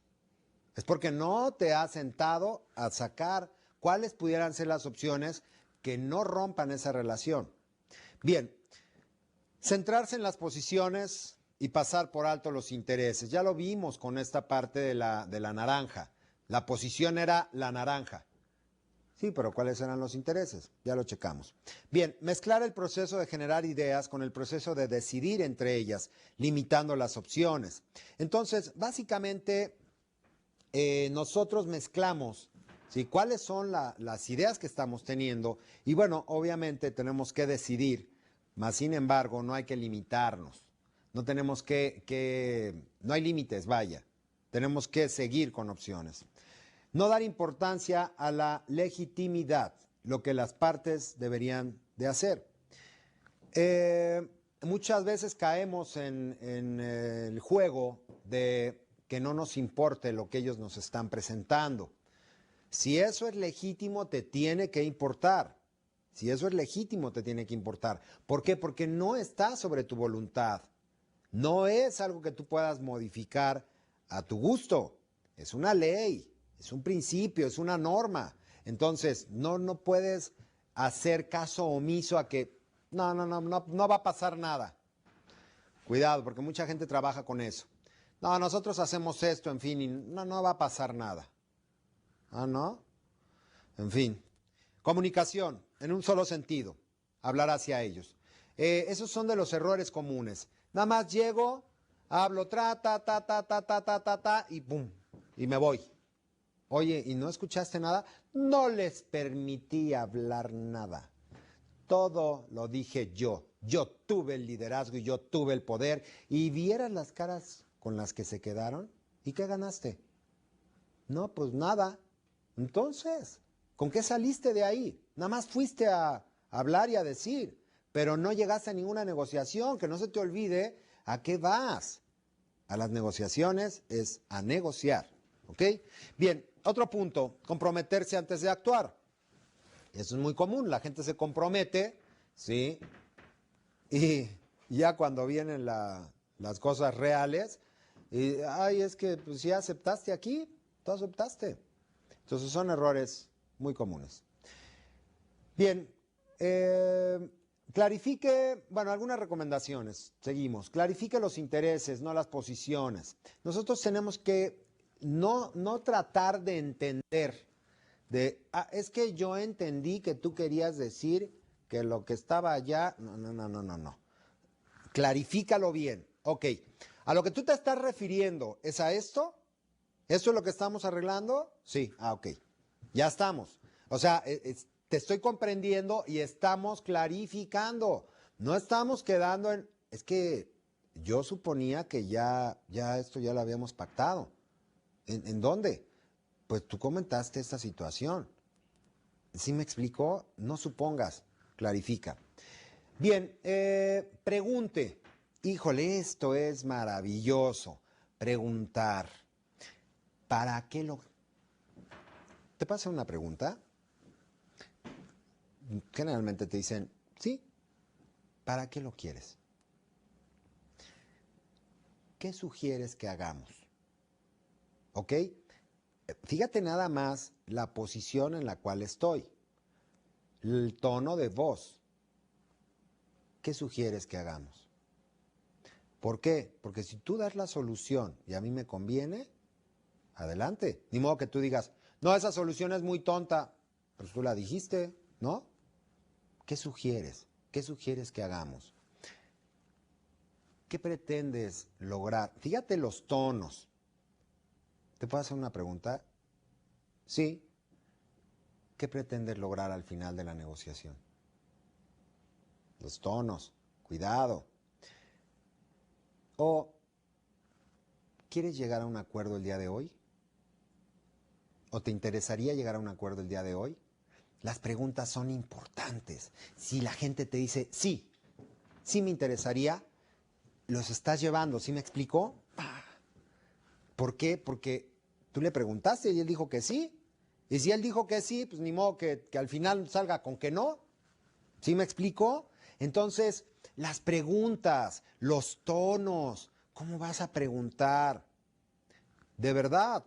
Es porque no te has sentado a sacar cuáles pudieran ser las opciones que no rompan esa relación. Bien, centrarse en las posiciones y pasar por alto los intereses. Ya lo vimos con esta parte de la naranja. La posición era la naranja. Sí, pero ¿cuáles eran los intereses? Ya lo checamos. Bien, mezclar el proceso de generar ideas con el proceso de decidir entre ellas, limitando las opciones. Entonces, básicamente, nosotros mezclamos, ¿sí? ¿Cuáles son las ideas que estamos teniendo? Y bueno, obviamente tenemos que decidir, mas sin embargo, no hay que limitarnos. No tenemos no hay límites, vaya. Tenemos que seguir con opciones. No dar importancia a la legitimidad, lo que las partes deberían de hacer. Muchas veces caemos en el juego de que no nos importe lo que ellos nos están presentando. Si eso es legítimo, te tiene que importar. Si eso es legítimo, te tiene que importar. ¿Por qué? Porque no está sobre tu voluntad. No es algo que tú puedas modificar a tu gusto. Es una ley, es un principio, es una norma. Entonces, no puedes hacer caso omiso a que no va a pasar nada. Cuidado, porque mucha gente trabaja con eso. No, nosotros hacemos esto, en fin, y no va a pasar nada. Ah, ¿no? En fin. Comunicación, en un solo sentido. Hablar hacia ellos. Esos son de los errores comunes. Nada más llego, hablo, y pum, y me voy. Oye, ¿y no escuchaste nada? No les permití hablar nada. Todo lo dije yo. Yo tuve el liderazgo y yo tuve el poder. Y vieras las caras con las que se quedaron. ¿Y qué ganaste? No, pues nada. Entonces, ¿con qué saliste de ahí? Nada más fuiste a hablar y a decir, pero no llegaste a ninguna negociación. Que no se te olvide a qué vas. A las negociaciones es a negociar. ¿Ok? Bien, otro punto, comprometerse antes de actuar. Eso es muy común, la gente se compromete, ¿sí? Y ya cuando vienen las cosas reales, ay, es que pues, si aceptaste aquí, tú aceptaste. Entonces son errores muy comunes. Bien, clarifique, bueno, algunas recomendaciones, seguimos. Clarifique los intereses, no las posiciones. Nosotros tenemos que no tratar de entender, es que yo entendí que tú querías decir que lo que estaba allá, no. Clarifícalo bien. Ok, ¿a lo que tú te estás refiriendo es a esto? ¿Esto es lo que estamos arreglando? Sí, ok, ya estamos. O sea, te estoy comprendiendo y estamos clarificando. No estamos quedando en, es que yo suponía que ya esto ya lo habíamos pactado. ¿En dónde? Pues tú comentaste esta situación. ¿Sí me explicó? No supongas, clarifica. Bien, pregunte. Híjole, esto es maravilloso. Preguntar. ¿Para qué lo...? ¿Te pasa una pregunta? Generalmente te dicen, sí, ¿para qué lo quieres? ¿Qué sugieres que hagamos? ¿Ok? Fíjate nada más la posición en la cual estoy, el tono de voz. ¿Qué sugieres que hagamos? ¿Por qué? Porque si tú das la solución y a mí me conviene, adelante. Ni modo que tú digas, no, esa solución es muy tonta. Pues tú la dijiste, ¿no? ¿Qué sugieres? ¿Qué sugieres que hagamos? ¿Qué pretendes lograr? Fíjate los tonos. ¿Te puedo hacer una pregunta? Sí. ¿Qué pretendes lograr al final de la negociación? Los tonos. Cuidado. ¿O quieres llegar a un acuerdo el día de hoy? ¿O te interesaría llegar a un acuerdo el día de hoy? Las preguntas son importantes. Si la gente te dice, sí, sí me interesaría, los estás llevando, ¿sí me explicó? ¿Por qué? Porque tú le preguntaste y él dijo que sí. Y si él dijo que sí, pues ni modo que al final salga con que no. ¿Sí me explicó? Entonces, las preguntas, los tonos, ¿cómo vas a preguntar? De verdad,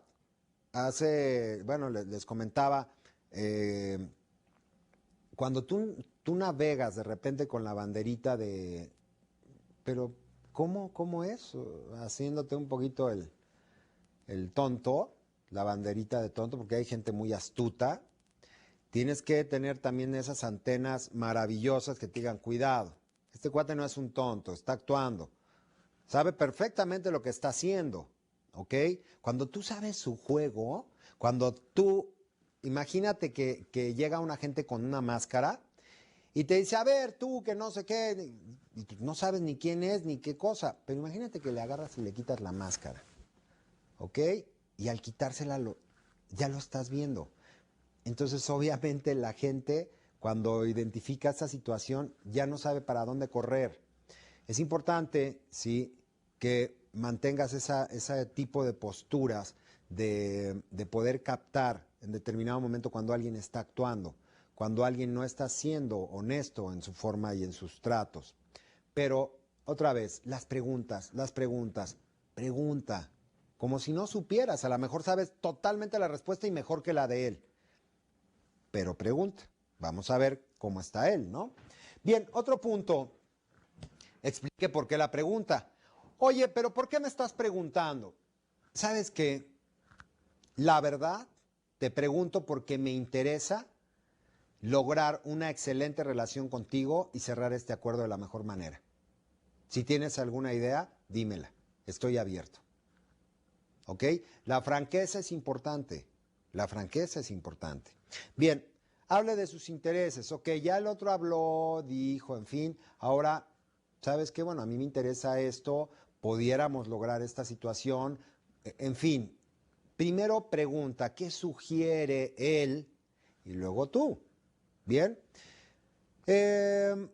bueno, les comentaba, eh, cuando tú navegas de repente con la banderita pero ¿cómo es? Haciéndote un poquito el tonto, la banderita de tonto, porque hay gente muy astuta. Tienes que tener también esas antenas maravillosas que te digan, cuidado, este cuate no es un tonto, está actuando, sabe perfectamente lo que está haciendo, ¿ok? Cuando tú sabes su juego, imagínate que llega una gente con una máscara y te dice, a ver, tú que no sé qué, y tú no sabes ni quién es ni qué cosa, pero imagínate que le agarras y le quitas la máscara, ¿ok? Y al quitársela ya lo estás viendo. Entonces, obviamente, la gente, cuando identifica esa situación, ya no sabe para dónde correr. Es importante, sí, que mantengas ese tipo de posturas de poder captar en determinado momento cuando alguien está actuando, cuando alguien no está siendo honesto en su forma y en sus tratos. Pero, otra vez, las preguntas, pregunta, como si no supieras, a lo mejor sabes totalmente la respuesta y mejor que la de él, pero pregunta. Vamos a ver cómo está él, ¿no? Bien, otro punto. Explique por qué la pregunta. Oye, pero ¿por qué me estás preguntando? ¿Sabes qué? La verdad, te pregunto porque me interesa lograr una excelente relación contigo y cerrar este acuerdo de la mejor manera. Si tienes alguna idea, dímela. Estoy abierto. ¿Ok? La franqueza es importante. La franqueza es importante. Bien, hable de sus intereses. Ok, ya el otro habló, dijo, en fin. Ahora, ¿sabes qué? Bueno, a mí me interesa esto, pudiéramos lograr esta situación. En fin, primero pregunta, ¿qué sugiere él? Y luego tú. Bien. Eh,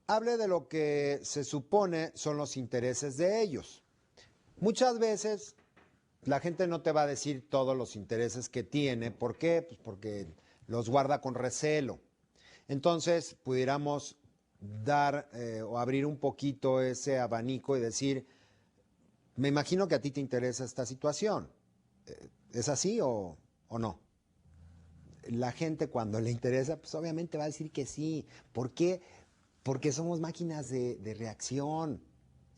hable de lo que se supone son los intereses de ellos. Muchas veces la gente no te va a decir todos los intereses que tiene. ¿Por qué? Pues porque los guarda con recelo. Entonces, pudiéramos dar o abrir un poquito ese abanico y decir, me imagino que a ti te interesa esta situación. ¿Es así o no? La gente cuando le interesa, pues obviamente va a decir que sí. ¿Por qué? Porque somos máquinas de reacción.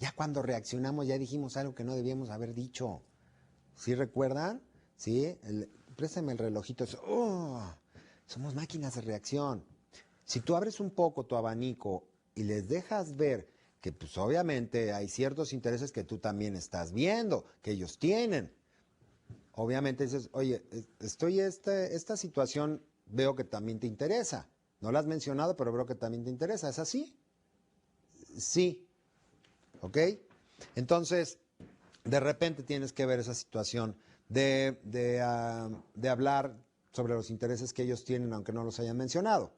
Ya cuando reaccionamos ya dijimos algo que no debíamos haber dicho. ¿Sí recuerdan? ¿Sí? Préstame el relojito. Somos máquinas de reacción. Si tú abres un poco tu abanico y les dejas ver que pues obviamente hay ciertos intereses que tú también estás viendo, que ellos tienen. Obviamente dices, oye, esta situación veo que también te interesa. No la has mencionado, pero veo que también te interesa. ¿Es así? Sí. ¿Ok? Entonces, de repente tienes que ver esa situación de hablar sobre los intereses que ellos tienen, aunque no los hayan mencionado.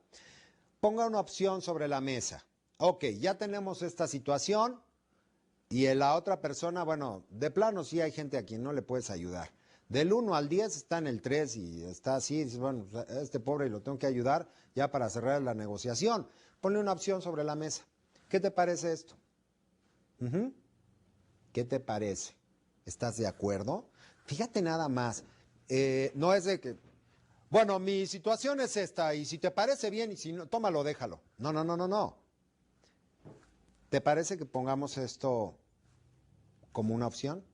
Ponga una opción sobre la mesa. Ok, ya tenemos esta situación y en la otra persona, bueno, de plano sí hay gente a quien no le puedes ayudar. Del 1 al 10 está en el 3 y está así, dices, bueno, a este pobre lo tengo que ayudar ya para cerrar la negociación. Ponle una opción sobre la mesa. ¿Qué te parece esto? ¿Qué te parece? ¿Estás de acuerdo? Fíjate nada más, no es de que, bueno, mi situación es esta y si te parece bien y si no, tómalo, déjalo. No, no, no, no, no. ¿Te parece que pongamos esto como una opción?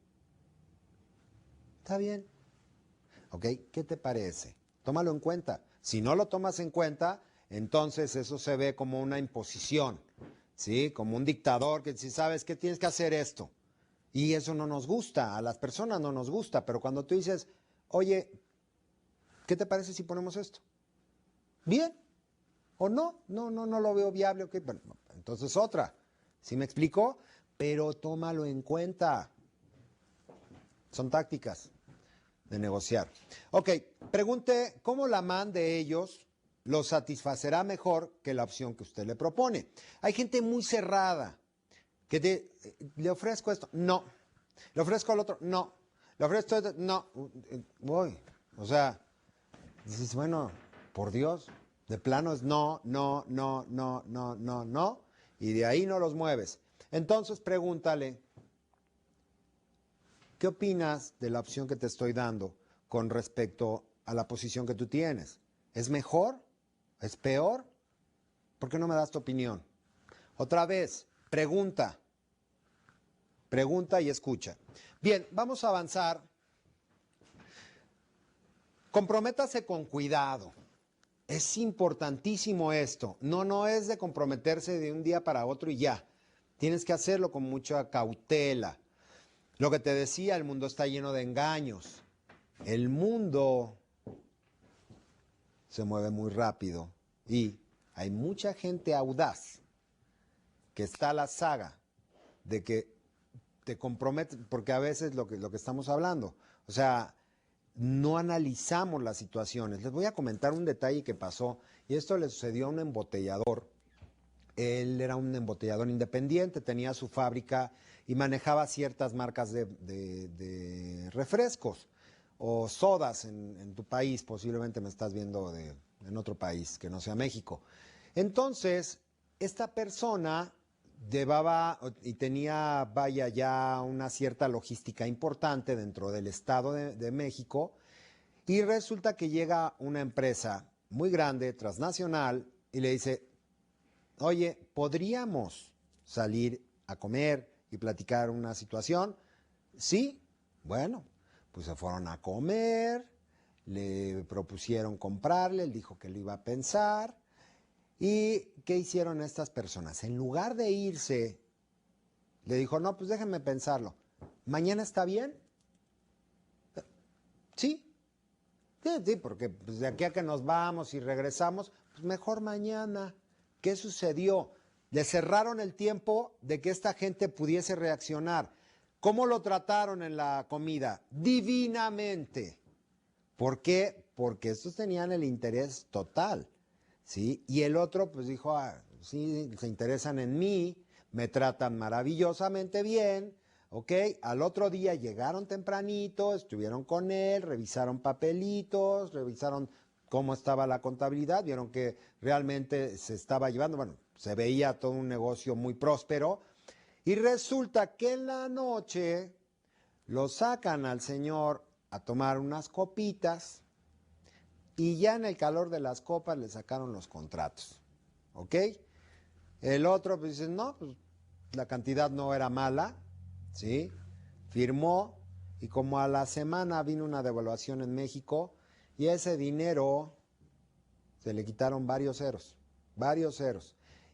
Está bien. ¿Ok? ¿Qué te parece? Tómalo en cuenta. Si no lo tomas en cuenta, entonces eso se ve como una imposición, ¿sí? Como un dictador que si sabes que tienes que hacer esto. Y eso no nos gusta, a las personas no nos gusta, pero cuando tú dices, oye, ¿qué te parece si ponemos esto? ¿Bien? ¿O no? No lo veo viable. Okay. Bueno, entonces otra. ¿Sí me explico? Pero tómalo en cuenta. Son tácticas. de negociar. Ok, pregunte cómo la man de ellos lo satisfacerá mejor que la opción que usted le propone. Hay gente muy cerrada que le ofrezco esto, no. Le ofrezco al otro, no. Le ofrezco esto, no. Voy. O sea, dices, bueno, por Dios, de plano es no, no, no, no, no, no, no. Y de ahí no los mueves. Entonces pregúntale, ¿qué opinas de la opción que te estoy dando con respecto a la posición que tú tienes? ¿Es mejor? ¿Es peor? ¿Por qué no me das tu opinión? Otra vez, pregunta. Pregunta y escucha. Bien, vamos a avanzar. Comprométase con cuidado. Es importantísimo esto. No es de comprometerse de un día para otro y ya. Tienes que hacerlo con mucha cautela. Lo que te decía, el mundo está lleno de engaños. El mundo se mueve muy rápido y hay mucha gente audaz que está a la saga de que te comprometes, porque a veces lo que estamos hablando, o sea, no analizamos las situaciones. Les voy a comentar un detalle que pasó y esto le sucedió a un embotellador. Él era un embotellador independiente, tenía su fábrica y manejaba ciertas marcas de refrescos o sodas en tu país. Posiblemente me estás viendo en otro país que no sea México. Entonces, esta persona llevaba y tenía, vaya, ya una cierta logística importante dentro del Estado de México y resulta que llega una empresa muy grande, transnacional, y le dice, oye, ¿podríamos salir a comer y platicar una situación? Sí, bueno, pues se fueron a comer, le propusieron comprarle, él dijo que lo iba a pensar. ¿Y qué hicieron estas personas? En lugar de irse, le dijo, no, pues déjenme pensarlo. ¿Mañana está bien? Sí, sí, porque pues, de aquí a que nos vamos y regresamos, pues mejor mañana. ¿Qué sucedió? Le cerraron el tiempo de que esta gente pudiese reaccionar. ¿Cómo lo trataron en la comida? Divinamente. ¿Por qué? Porque estos tenían el interés total, ¿sí? Y el otro pues dijo, ah, sí, se interesan en mí, me tratan maravillosamente bien, ¿ok? Al otro día llegaron tempranito, estuvieron con él, revisaron papelitos, revisaron cómo estaba la contabilidad, vieron que realmente se estaba llevando, bueno, se veía todo un negocio muy próspero, y resulta que en la noche lo sacan al señor a tomar unas copitas y ya en el calor de las copas le sacaron los contratos, ¿ok? El otro pues dice, no, pues la cantidad no era mala, ¿sí? Firmó y como a la semana vino una devaluación en México y ese dinero se le quitaron varios ceros.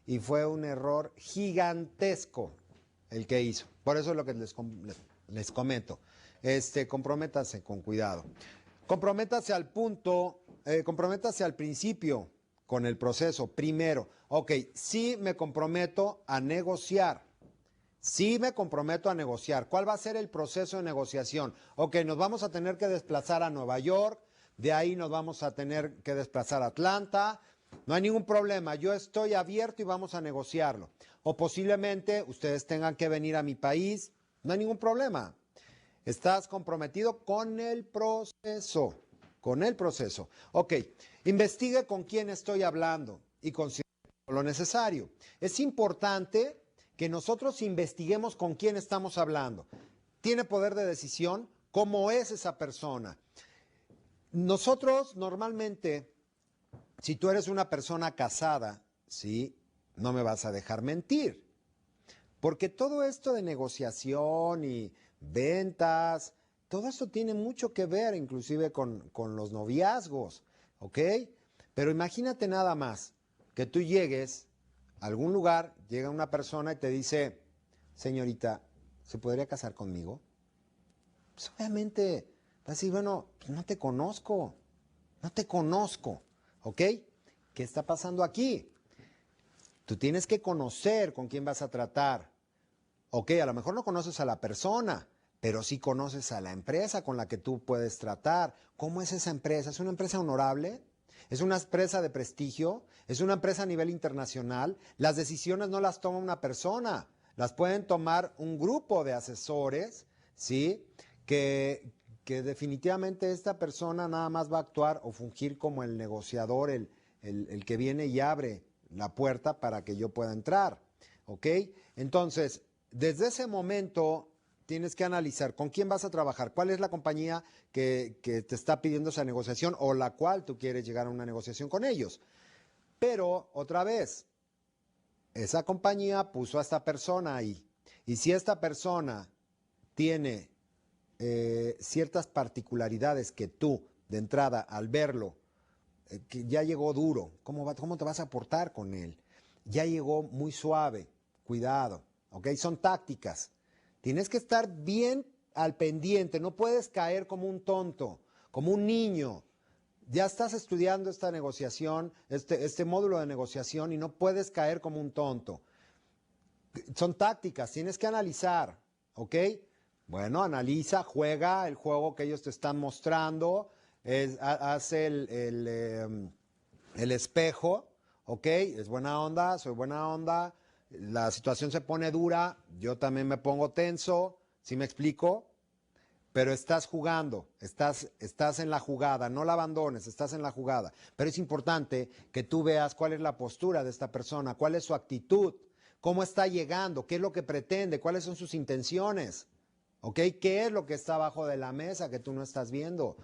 Y fue un error gigantesco el que hizo. Por eso es lo que les comento. Comprométase con cuidado. Comprométase al punto, comprométase al principio con el proceso. Primero, ok, sí me comprometo a negociar. Sí me comprometo a negociar. ¿Cuál va a ser el proceso de negociación? Ok, nos vamos a tener que desplazar a Nueva York, de ahí nos vamos a tener que desplazar a Atlanta. No hay ningún problema, yo estoy abierto y vamos a negociarlo. O posiblemente ustedes tengan que venir a mi país, no hay ningún problema. Estás comprometido con el proceso, con el proceso. Ok, investigue con quién estoy hablando y considere lo necesario. Es importante que nosotros investiguemos con quién estamos hablando. ¿Tiene poder de decisión? ¿Cómo es esa persona? Nosotros normalmente, si tú eres una persona casada, ¿sí? No me vas a dejar mentir. Porque todo esto de negociación y ventas, todo esto tiene mucho que ver inclusive con los noviazgos, ¿ok? Pero imagínate nada más que tú llegues a algún lugar, llega una persona y te dice, señorita, ¿se podría casar conmigo? Pues obviamente vas a decir, bueno, pues no te conozco, ¿ok? ¿Qué está pasando aquí? Tú tienes que conocer con quién vas a tratar. Ok, a lo mejor no conoces a la persona, pero sí conoces a la empresa con la que tú puedes tratar. ¿Cómo es esa empresa? ¿Es una empresa honorable? ¿Es una empresa de prestigio? ¿Es una empresa a nivel internacional? Las decisiones no las toma una persona, las pueden tomar un grupo de asesores, ¿sí? Que definitivamente esta persona nada más va a actuar o fungir como el negociador, el que viene y abre la puerta para que yo pueda entrar, ¿ok? Entonces, desde ese momento tienes que analizar con quién vas a trabajar, cuál es la compañía que te está pidiendo esa negociación o la cual tú quieres llegar a una negociación con ellos. Pero, otra vez, esa compañía puso a esta persona ahí. Y si esta persona tiene ciertas particularidades que tú, de entrada, al verlo, que ya llegó duro, ¿cómo te vas a portar con él? Ya llegó muy suave, cuidado, ¿ok? Son tácticas. Tienes que estar bien al pendiente, no puedes caer como un tonto, como un niño. Ya estás estudiando esta negociación, este módulo de negociación y no puedes caer como un tonto. Son tácticas, tienes que analizar, ¿ok? Bueno, analiza, juega el juego que ellos te están mostrando, hace el espejo, ¿ok? Es buena onda, soy buena onda, la situación se pone dura, yo también me pongo tenso, ¿sí me explico? Pero estás jugando, estás en la jugada, no la abandones, estás en la jugada. Pero es importante que tú veas cuál es la postura de esta persona, cuál es su actitud, cómo está llegando, qué es lo que pretende, cuáles son sus intenciones, ¿ok? ¿Qué es lo que está abajo de la mesa que tú no estás viendo?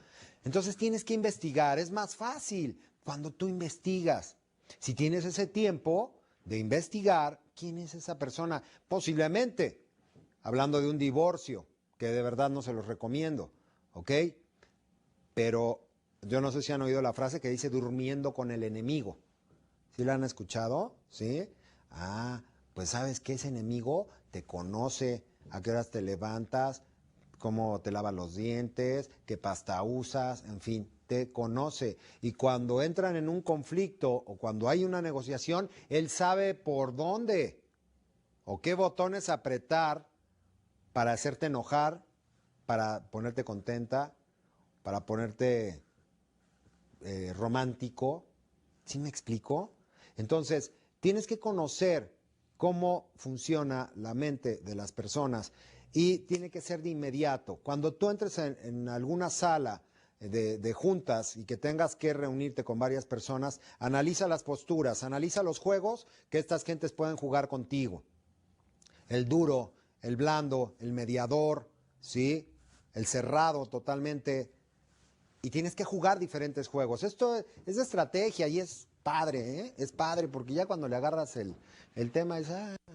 Entonces tienes que investigar, es más fácil cuando tú investigas. Si tienes ese tiempo de investigar, ¿quién es esa persona? Posiblemente, hablando de un divorcio, que de verdad no se los recomiendo, ¿ok? Pero yo no sé si han oído la frase que dice durmiendo con el enemigo. ¿Sí la han escuchado? ¿Sí? Ah, pues sabes que ese enemigo te conoce, a qué horas te levantas, cómo te lavas los dientes, qué pasta usas, en fin, te conoce. Y cuando entran en un conflicto o cuando hay una negociación, él sabe por dónde o qué botones apretar para hacerte enojar, para ponerte contenta, para ponerte romántico. ¿Sí me explico? Entonces, tienes que conocer cómo funciona la mente de las personas y tiene que ser de inmediato. Cuando tú entres en alguna sala de juntas y que tengas que reunirte con varias personas, analiza las posturas, analiza los juegos que estas gentes pueden jugar contigo. El duro, el blando, el mediador, ¿sí? El cerrado totalmente. Y tienes que jugar diferentes juegos. Esto es de estrategia y es padre, ¿eh? Es padre porque ya cuando le agarras el tema es,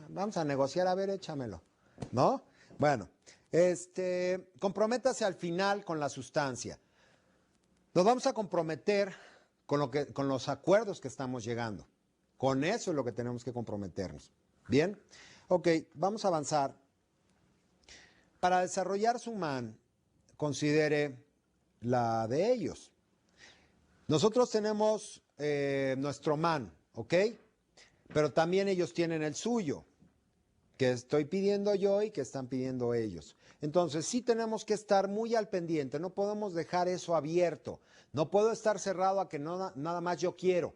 vamos a negociar, a ver, échamelo, ¿no? Bueno, comprométase al final con la sustancia. Nos vamos a comprometer con los acuerdos que estamos llegando. Con eso es lo que tenemos que comprometernos. ¿Bien? Ok, vamos a avanzar. Para desarrollar su man, considere la de ellos. Nosotros tenemos nuestro man, ¿ok? Pero también ellos tienen el suyo, que estoy pidiendo yo y que están pidiendo ellos. Entonces sí tenemos que estar muy al pendiente, no podemos dejar eso abierto. No puedo estar cerrado a que no, nada más yo quiero.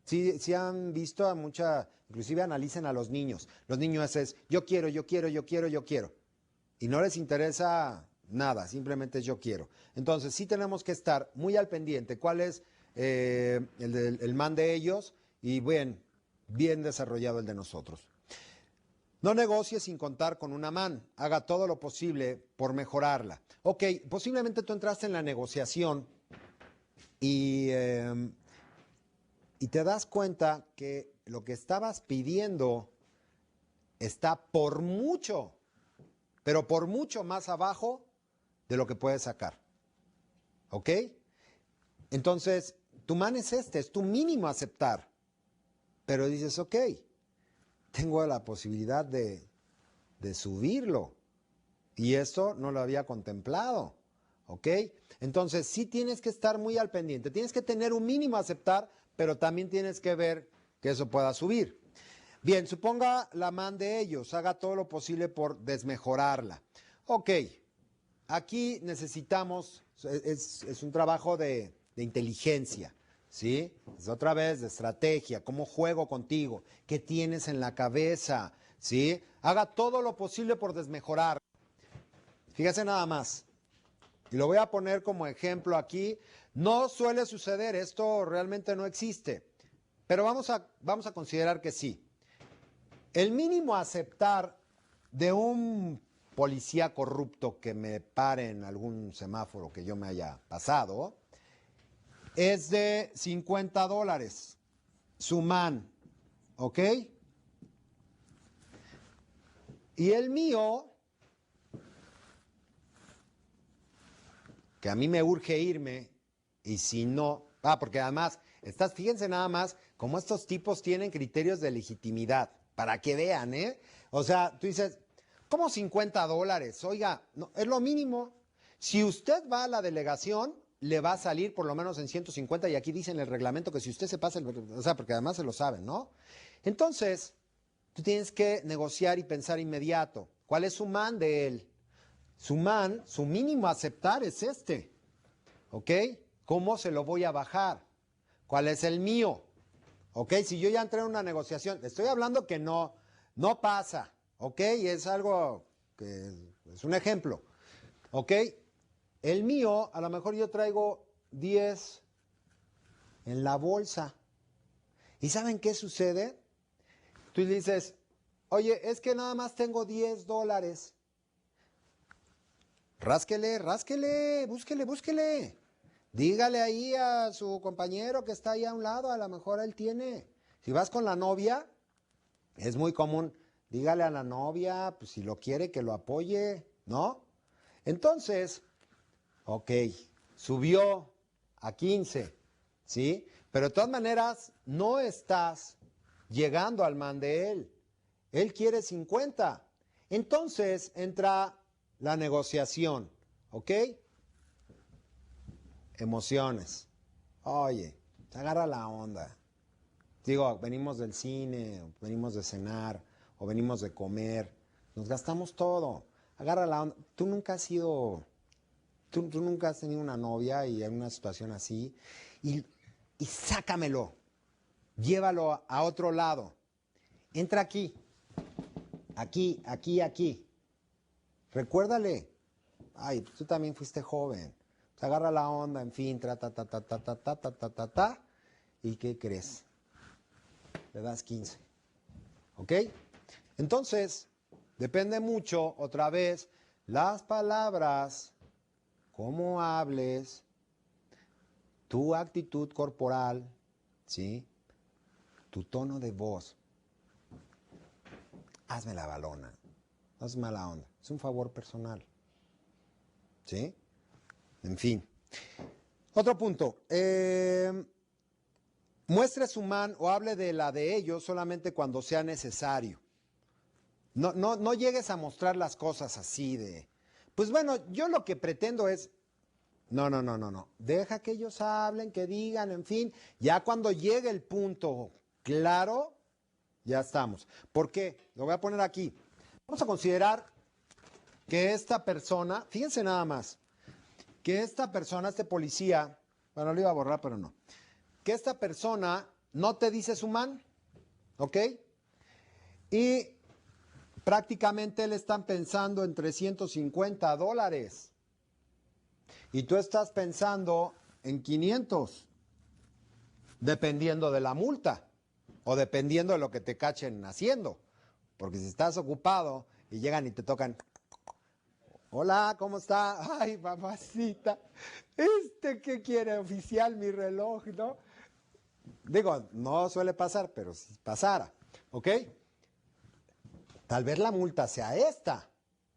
Sí han visto a mucha, inclusive analicen a los niños. Los niños es yo quiero, yo quiero, yo quiero, yo quiero. Y no les interesa nada, simplemente es yo quiero. Entonces sí tenemos que estar muy al pendiente cuál es el man de ellos y bien desarrollado el de nosotros. No negocie sin contar con una man. Haga todo lo posible por mejorarla. Ok, posiblemente tú entraste en la negociación y te das cuenta que lo que estabas pidiendo está por mucho, pero por mucho más abajo de lo que puedes sacar. ¿Ok? Entonces, tu man es es tu mínimo a aceptar. Pero dices, ok, tengo la posibilidad de subirlo. Y esto no lo había contemplado. ¿Ok? Entonces, sí tienes que estar muy al pendiente. Tienes que tener un mínimo a aceptar, pero también tienes que ver que eso pueda subir. Bien, suponga la man de ellos, haga todo lo posible por desmejorarla. Ok, aquí necesitamos, es un trabajo de inteligencia, ¿sí? Es otra vez de estrategia, cómo juego contigo, qué tienes en la cabeza, ¿sí? Haga todo lo posible por desmejorar. Fíjese nada más, y lo voy a poner como ejemplo aquí. No suele suceder, esto realmente no existe, pero vamos a considerar que sí. El mínimo a aceptar de un policía corrupto que me pare en algún semáforo que yo me haya pasado es de $50. Su man, ¿ok? Y el mío, que a mí me urge irme, y si no, porque además, fíjense nada más cómo estos tipos tienen criterios de legitimidad, para que vean, ¿eh? O sea, tú dices, ¿cómo $50? Oiga, no, es lo mínimo. Si usted va a la delegación, le va a salir por lo menos en 150, y aquí dice en el reglamento que si usted se pasa, o sea, porque además se lo saben, ¿no? Entonces, tú tienes que negociar y pensar inmediato. ¿Cuál es su man de él? Su man, su mínimo a aceptar es este, ¿ok? ¿Cómo se lo voy a bajar? ¿Cuál es el mío? ¿Ok? Si yo ya entré en una negociación, estoy hablando que no pasa, ¿ok? Es algo que es un ejemplo, ¿ok? El mío, a lo mejor yo traigo 10 en la bolsa. ¿Y saben qué sucede? Tú dices, oye, es que nada más tengo $10. Rásquele, rásquele, búsquele, búsquele. Dígale ahí a su compañero que está ahí a un lado, a lo mejor él tiene. Si vas con la novia, es muy común, dígale a la novia, pues si lo quiere, que lo apoye, ¿no? Entonces, ok, subió a 15, ¿sí? Pero de todas maneras, no estás llegando al man de él. Él quiere 50. Entonces entra la negociación, ¿ok? Emociones. Oye, agarra la onda. Digo, venimos del cine, o venimos de cenar, o venimos de comer. Nos gastamos todo. Agarra la onda. Tú nunca has sido, tú nunca has tenido una novia y en una situación así. Y, y sácamelo. Llévalo a otro lado. Entra aquí. Aquí, aquí, aquí. Recuérdale. Ay, tú también fuiste joven. Se agarra la onda, en fin, ta, ta, ta, ta, ta, ta, ta, ta, ta, ta, ta. ¿Y qué crees? Le das 15. ¿Ok? Entonces, depende mucho, otra vez, las palabras, cómo hables, tu actitud corporal, ¿sí? Tu tono de voz. Hazme la balona. No es mala onda. Es un favor personal. ¿Sí? En fin. Otro punto. Muestre su man o hable de la de ellos solamente cuando sea necesario. No llegues a mostrar las cosas así de, pues bueno, yo lo que pretendo es, no. Deja que ellos hablen, que digan, en fin. Ya cuando llegue el punto claro, ya estamos. ¿Por qué? Lo voy a poner aquí. Vamos a considerar que esta persona, fíjense nada más, que esta persona, este policía, bueno, lo iba a borrar, pero no. Que esta persona no te dice su man, ¿ok? Y prácticamente le están pensando en $350. Y tú estás pensando en 500, dependiendo de la multa o dependiendo de lo que te cachen haciendo. Porque si estás ocupado y llegan y te tocan, hola, ¿cómo está? Ay, mamacita, ¿qué quiere oficial mi reloj, no? Digo, no suele pasar, pero si pasara, ¿ok? Tal vez la multa sea esta,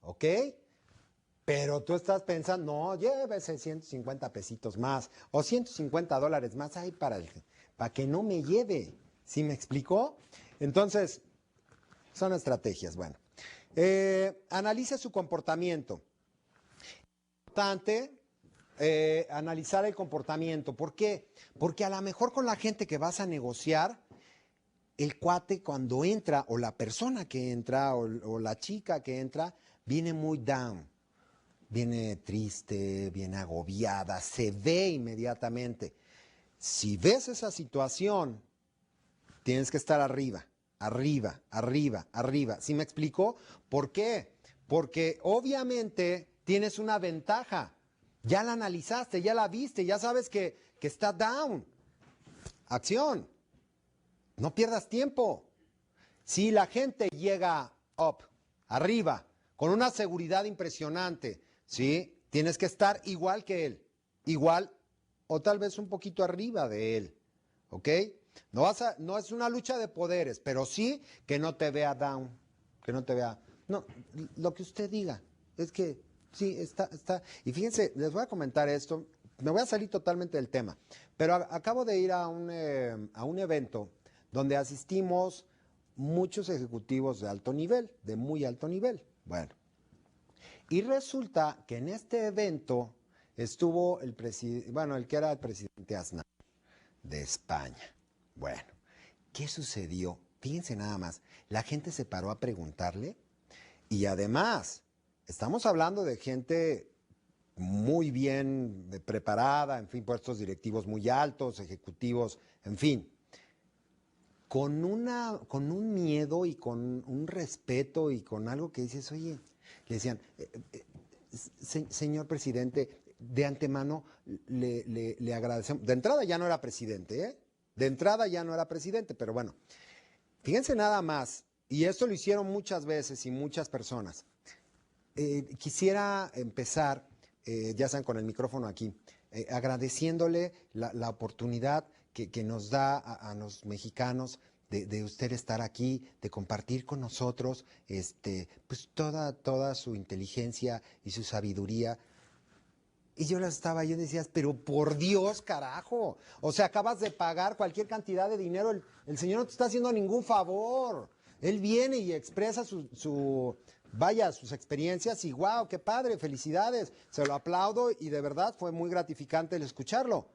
¿ok? Pero tú estás pensando, no, llévese 150 pesitos más o $150 más, ay, para que no me lleve. ¿Sí me explicó? Entonces, son estrategias. Bueno, analice su comportamiento. Importante analizar el comportamiento. ¿Por qué? Porque a lo mejor con la gente que vas a negociar, el cuate cuando entra, o la persona que entra, o la chica que entra, viene muy down. viene triste, viene agobiada, se ve inmediatamente. Si ves esa situación, tienes que estar arriba, arriba, arriba, arriba. ¿Sí me explico? ¿Por qué? Porque obviamente tienes una ventaja. Ya la analizaste, ya la viste, ya sabes que está down. Acción. No pierdas tiempo. Si la gente llega up, arriba, con una seguridad impresionante, ¿sí? Tienes que estar igual que él. Igual o tal vez un poquito arriba de él. ¿Ok? No es una lucha de poderes, pero sí que no te vea down, que no te vea... No, lo que usted diga, es que sí, está... Y fíjense, les voy a comentar esto, me voy a salir totalmente del tema, pero acabo de ir a un evento donde asistimos muchos ejecutivos de alto nivel, de muy alto nivel. Bueno, y resulta que en este evento estuvo el presidente, bueno, el que era el presidente Aznar de España. Bueno, ¿qué sucedió? Fíjense nada más, la gente se paró a preguntarle y además, estamos hablando de gente muy bien preparada, en fin, puestos directivos muy altos, ejecutivos, en fin, con un miedo y con un respeto y con algo que dices, oye, le decían, señor presidente, de antemano le agradecemos. De entrada ya no era presidente, ¿eh? De entrada ya no era presidente, pero bueno, fíjense nada más, y esto lo hicieron muchas veces y muchas personas. Quisiera empezar, ya saben, con el micrófono aquí, agradeciéndole la oportunidad que nos da a los mexicanos de usted estar aquí, de compartir con nosotros pues toda su inteligencia y su sabiduría. Y yo decía, pero por Dios, carajo. O sea, acabas de pagar cualquier cantidad de dinero. El señor no te está haciendo ningún favor. Él viene y expresa sus experiencias y wow, qué padre, felicidades. Se lo aplaudo y de verdad fue muy gratificante el escucharlo.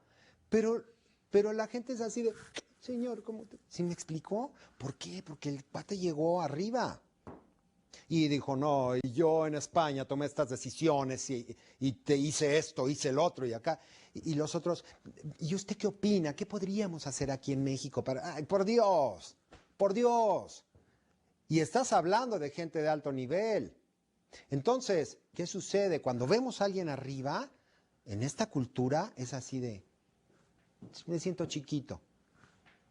Pero, pero la gente es así de, señor, ¿sí me explicó? ¿Por qué? Porque el cuate llegó arriba. Y dijo, no, y yo en España tomé estas decisiones y te hice esto, hice el otro y acá. Y los otros, ¿y usted qué opina? ¿Qué podríamos hacer aquí en México para... ¡Ay, por Dios! ¡Por Dios! Y estás hablando de gente de alto nivel. Entonces, ¿qué sucede? Cuando vemos a alguien arriba, en esta cultura es así de, me siento chiquito.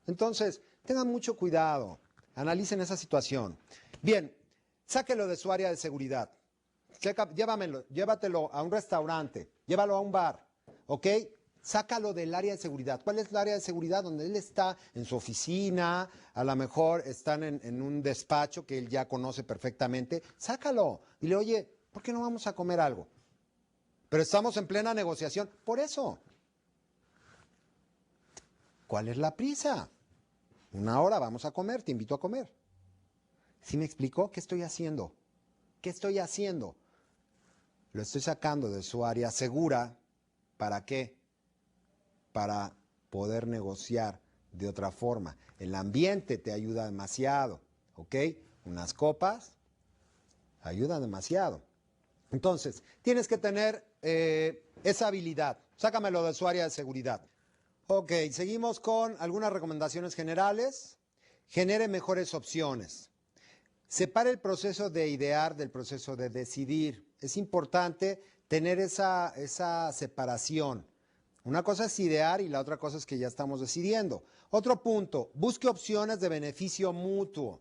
Entonces, tengan mucho cuidado, analicen esa situación. Bien, sáquelo de su área de seguridad. Llévatelo a un restaurante, llévalo a un bar, ¿ok? Sácalo del área de seguridad. ¿Cuál es el área de seguridad? Donde él está en su oficina, a lo mejor están en un despacho que él ya conoce perfectamente. Sácalo. Dile, oye, ¿por qué no vamos a comer algo? Pero estamos en plena negociación. Por eso. ¿Cuál es la prisa? Una hora vamos a comer, te invito a comer. ¿Sí me explicó? ¿Qué estoy haciendo? ¿Qué estoy haciendo? Lo estoy sacando de su área segura. ¿Para qué? Para poder negociar de otra forma. El ambiente te ayuda demasiado, ¿ok? Unas copas ayudan demasiado. Entonces, tienes que tener esa habilidad. Sácamelo de su área de seguridad. Ok, seguimos con algunas recomendaciones generales. Genere mejores opciones. Separa el proceso de idear del proceso de decidir. Es importante tener esa separación. Una cosa es idear y la otra cosa es que ya estamos decidiendo. Otro punto, busque opciones de beneficio mutuo.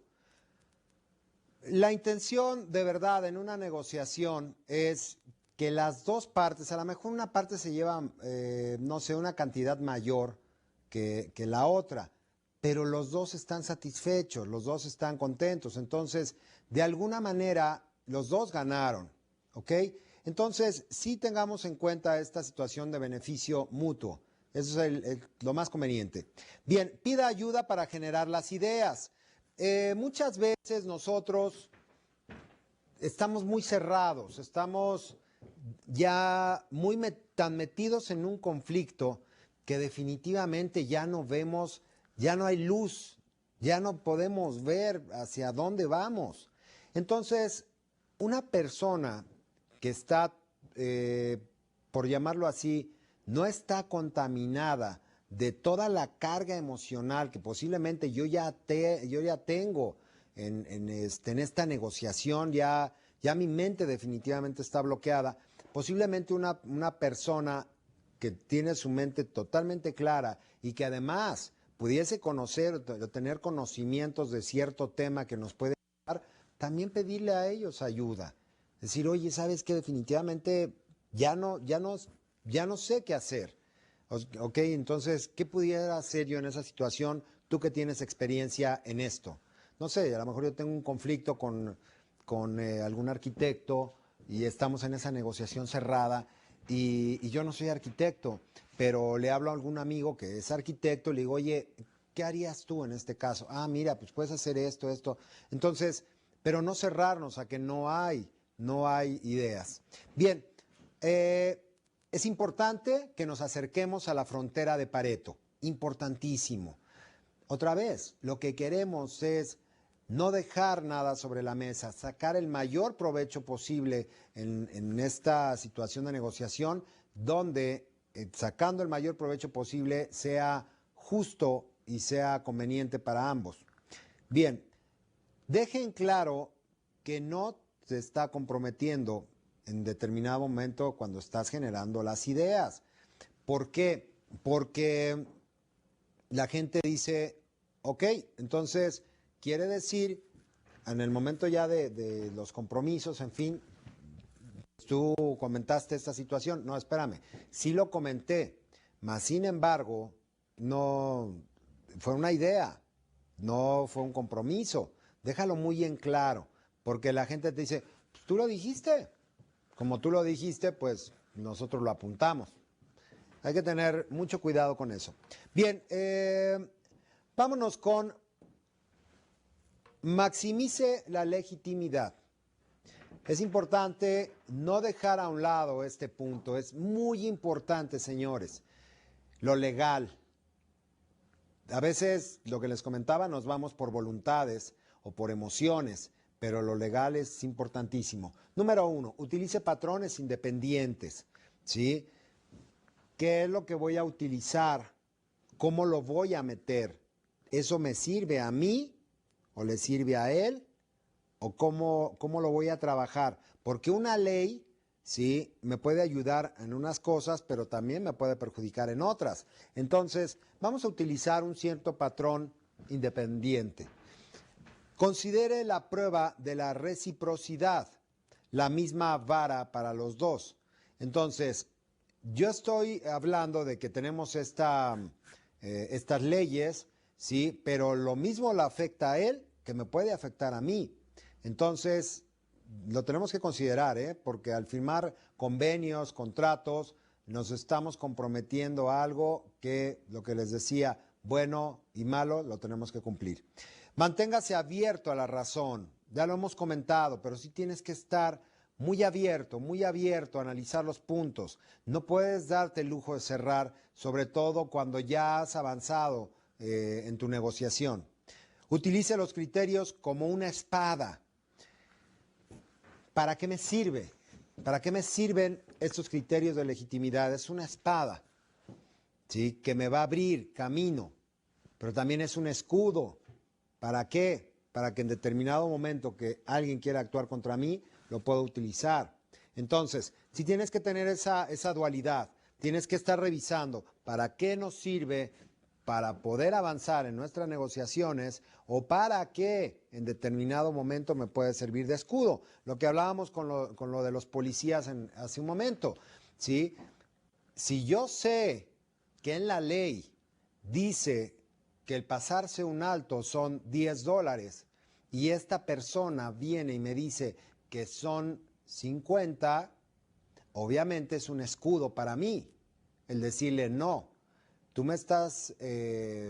La intención de verdad en una negociación es que las dos partes, a lo mejor una parte se lleva, no sé, una cantidad mayor que la otra, pero los dos están satisfechos, los dos están contentos. Entonces, de alguna manera, los dos ganaron, ¿ok? Entonces, sí tengamos en cuenta esta situación de beneficio mutuo. Eso es lo más conveniente. Bien, pida ayuda para generar las ideas. Muchas veces nosotros estamos muy cerrados, estamos ya tan metidos en un conflicto que definitivamente ya no vemos, ya no hay luz, ya no podemos ver hacia dónde vamos. Entonces, una persona que está por llamarlo así, no está contaminada de toda la carga emocional que posiblemente yo ya tengo en esta negociación, ya mi mente definitivamente está bloqueada, posiblemente una persona que tiene su mente totalmente clara y que además pudiese conocer o tener conocimientos de cierto tema que nos puede ayudar, también pedirle a ellos ayuda. Decir, oye, ¿sabes qué? Definitivamente ya no sé qué hacer. Ok, entonces, ¿qué pudiera hacer yo en esa situación? Tú que tienes experiencia en esto. No sé, a lo mejor yo tengo un conflicto con algún arquitecto y estamos en esa negociación cerrada y yo no soy arquitecto, pero le hablo a algún amigo que es arquitecto y le digo, oye, ¿qué harías tú en este caso? Ah, mira, pues puedes hacer esto, esto. Entonces, pero no cerrarnos a que no hay ideas. Bien, es importante que nos acerquemos a la frontera de Pareto, importantísimo. Otra vez, lo que queremos es no dejar nada sobre la mesa, sacar el mayor provecho posible en esta situación de negociación, donde sacando el mayor provecho posible sea justo y sea conveniente para ambos. Bien, dejen claro que no se está comprometiendo en determinado momento cuando estás generando las ideas. ¿Por qué? Porque la gente dice, ok, entonces quiere decir, en el momento ya de los compromisos, en fin, tú comentaste esta situación. No, espérame, sí lo comenté, mas sin embargo, no fue una idea, no fue un compromiso. Déjalo muy en claro, porque la gente te dice, pues, tú lo dijiste. Como tú lo dijiste, pues nosotros lo apuntamos. Hay que tener mucho cuidado con eso. Bien, vámonos con maximice la legitimidad. Es importante no dejar a un lado este punto. Es muy importante, señores. Lo legal. A veces, lo que les comentaba, nos vamos por voluntades o por emociones, pero lo legal es importantísimo. Número 1, utilice patrones independientes, ¿sí? ¿Qué es lo que voy a utilizar? ¿Cómo lo voy a meter? ¿Eso me sirve a mí o le sirve a él? ¿O cómo lo voy a trabajar? Porque una ley, sí, me puede ayudar en unas cosas, pero también me puede perjudicar en otras. Entonces, vamos a utilizar un cierto patrón independiente. Considere la prueba de la reciprocidad, la misma vara para los dos. Entonces, yo estoy hablando de que tenemos estas leyes, sí, pero lo mismo le afecta a él que me puede afectar a mí. Entonces, lo tenemos que considerar, porque al firmar convenios, contratos, nos estamos comprometiendo a algo que, lo que les decía, bueno y malo, lo tenemos que cumplir. Manténgase abierto a la razón, ya lo hemos comentado, pero sí tienes que estar muy abierto a analizar los puntos. No puedes darte el lujo de cerrar, sobre todo cuando ya has avanzado en tu negociación. Utilice los criterios como una espada. ¿Para qué me sirve? ¿Para qué me sirven estos criterios de legitimidad? Es una espada, ¿sí? Que me va a abrir camino, pero también es un escudo. ¿Para qué? Para que en determinado momento que alguien quiera actuar contra mí, lo pueda utilizar. Entonces, si tienes que tener esa dualidad, tienes que estar revisando para qué nos sirve para poder avanzar en nuestras negociaciones o para qué en determinado momento me puede servir de escudo. Lo que hablábamos con lo de los policías hace un momento, ¿sí? Si yo sé que en la ley dice que el pasarse un alto son $10 y esta persona viene y me dice que son 50, obviamente es un escudo para mí el decirle no. Tú me estás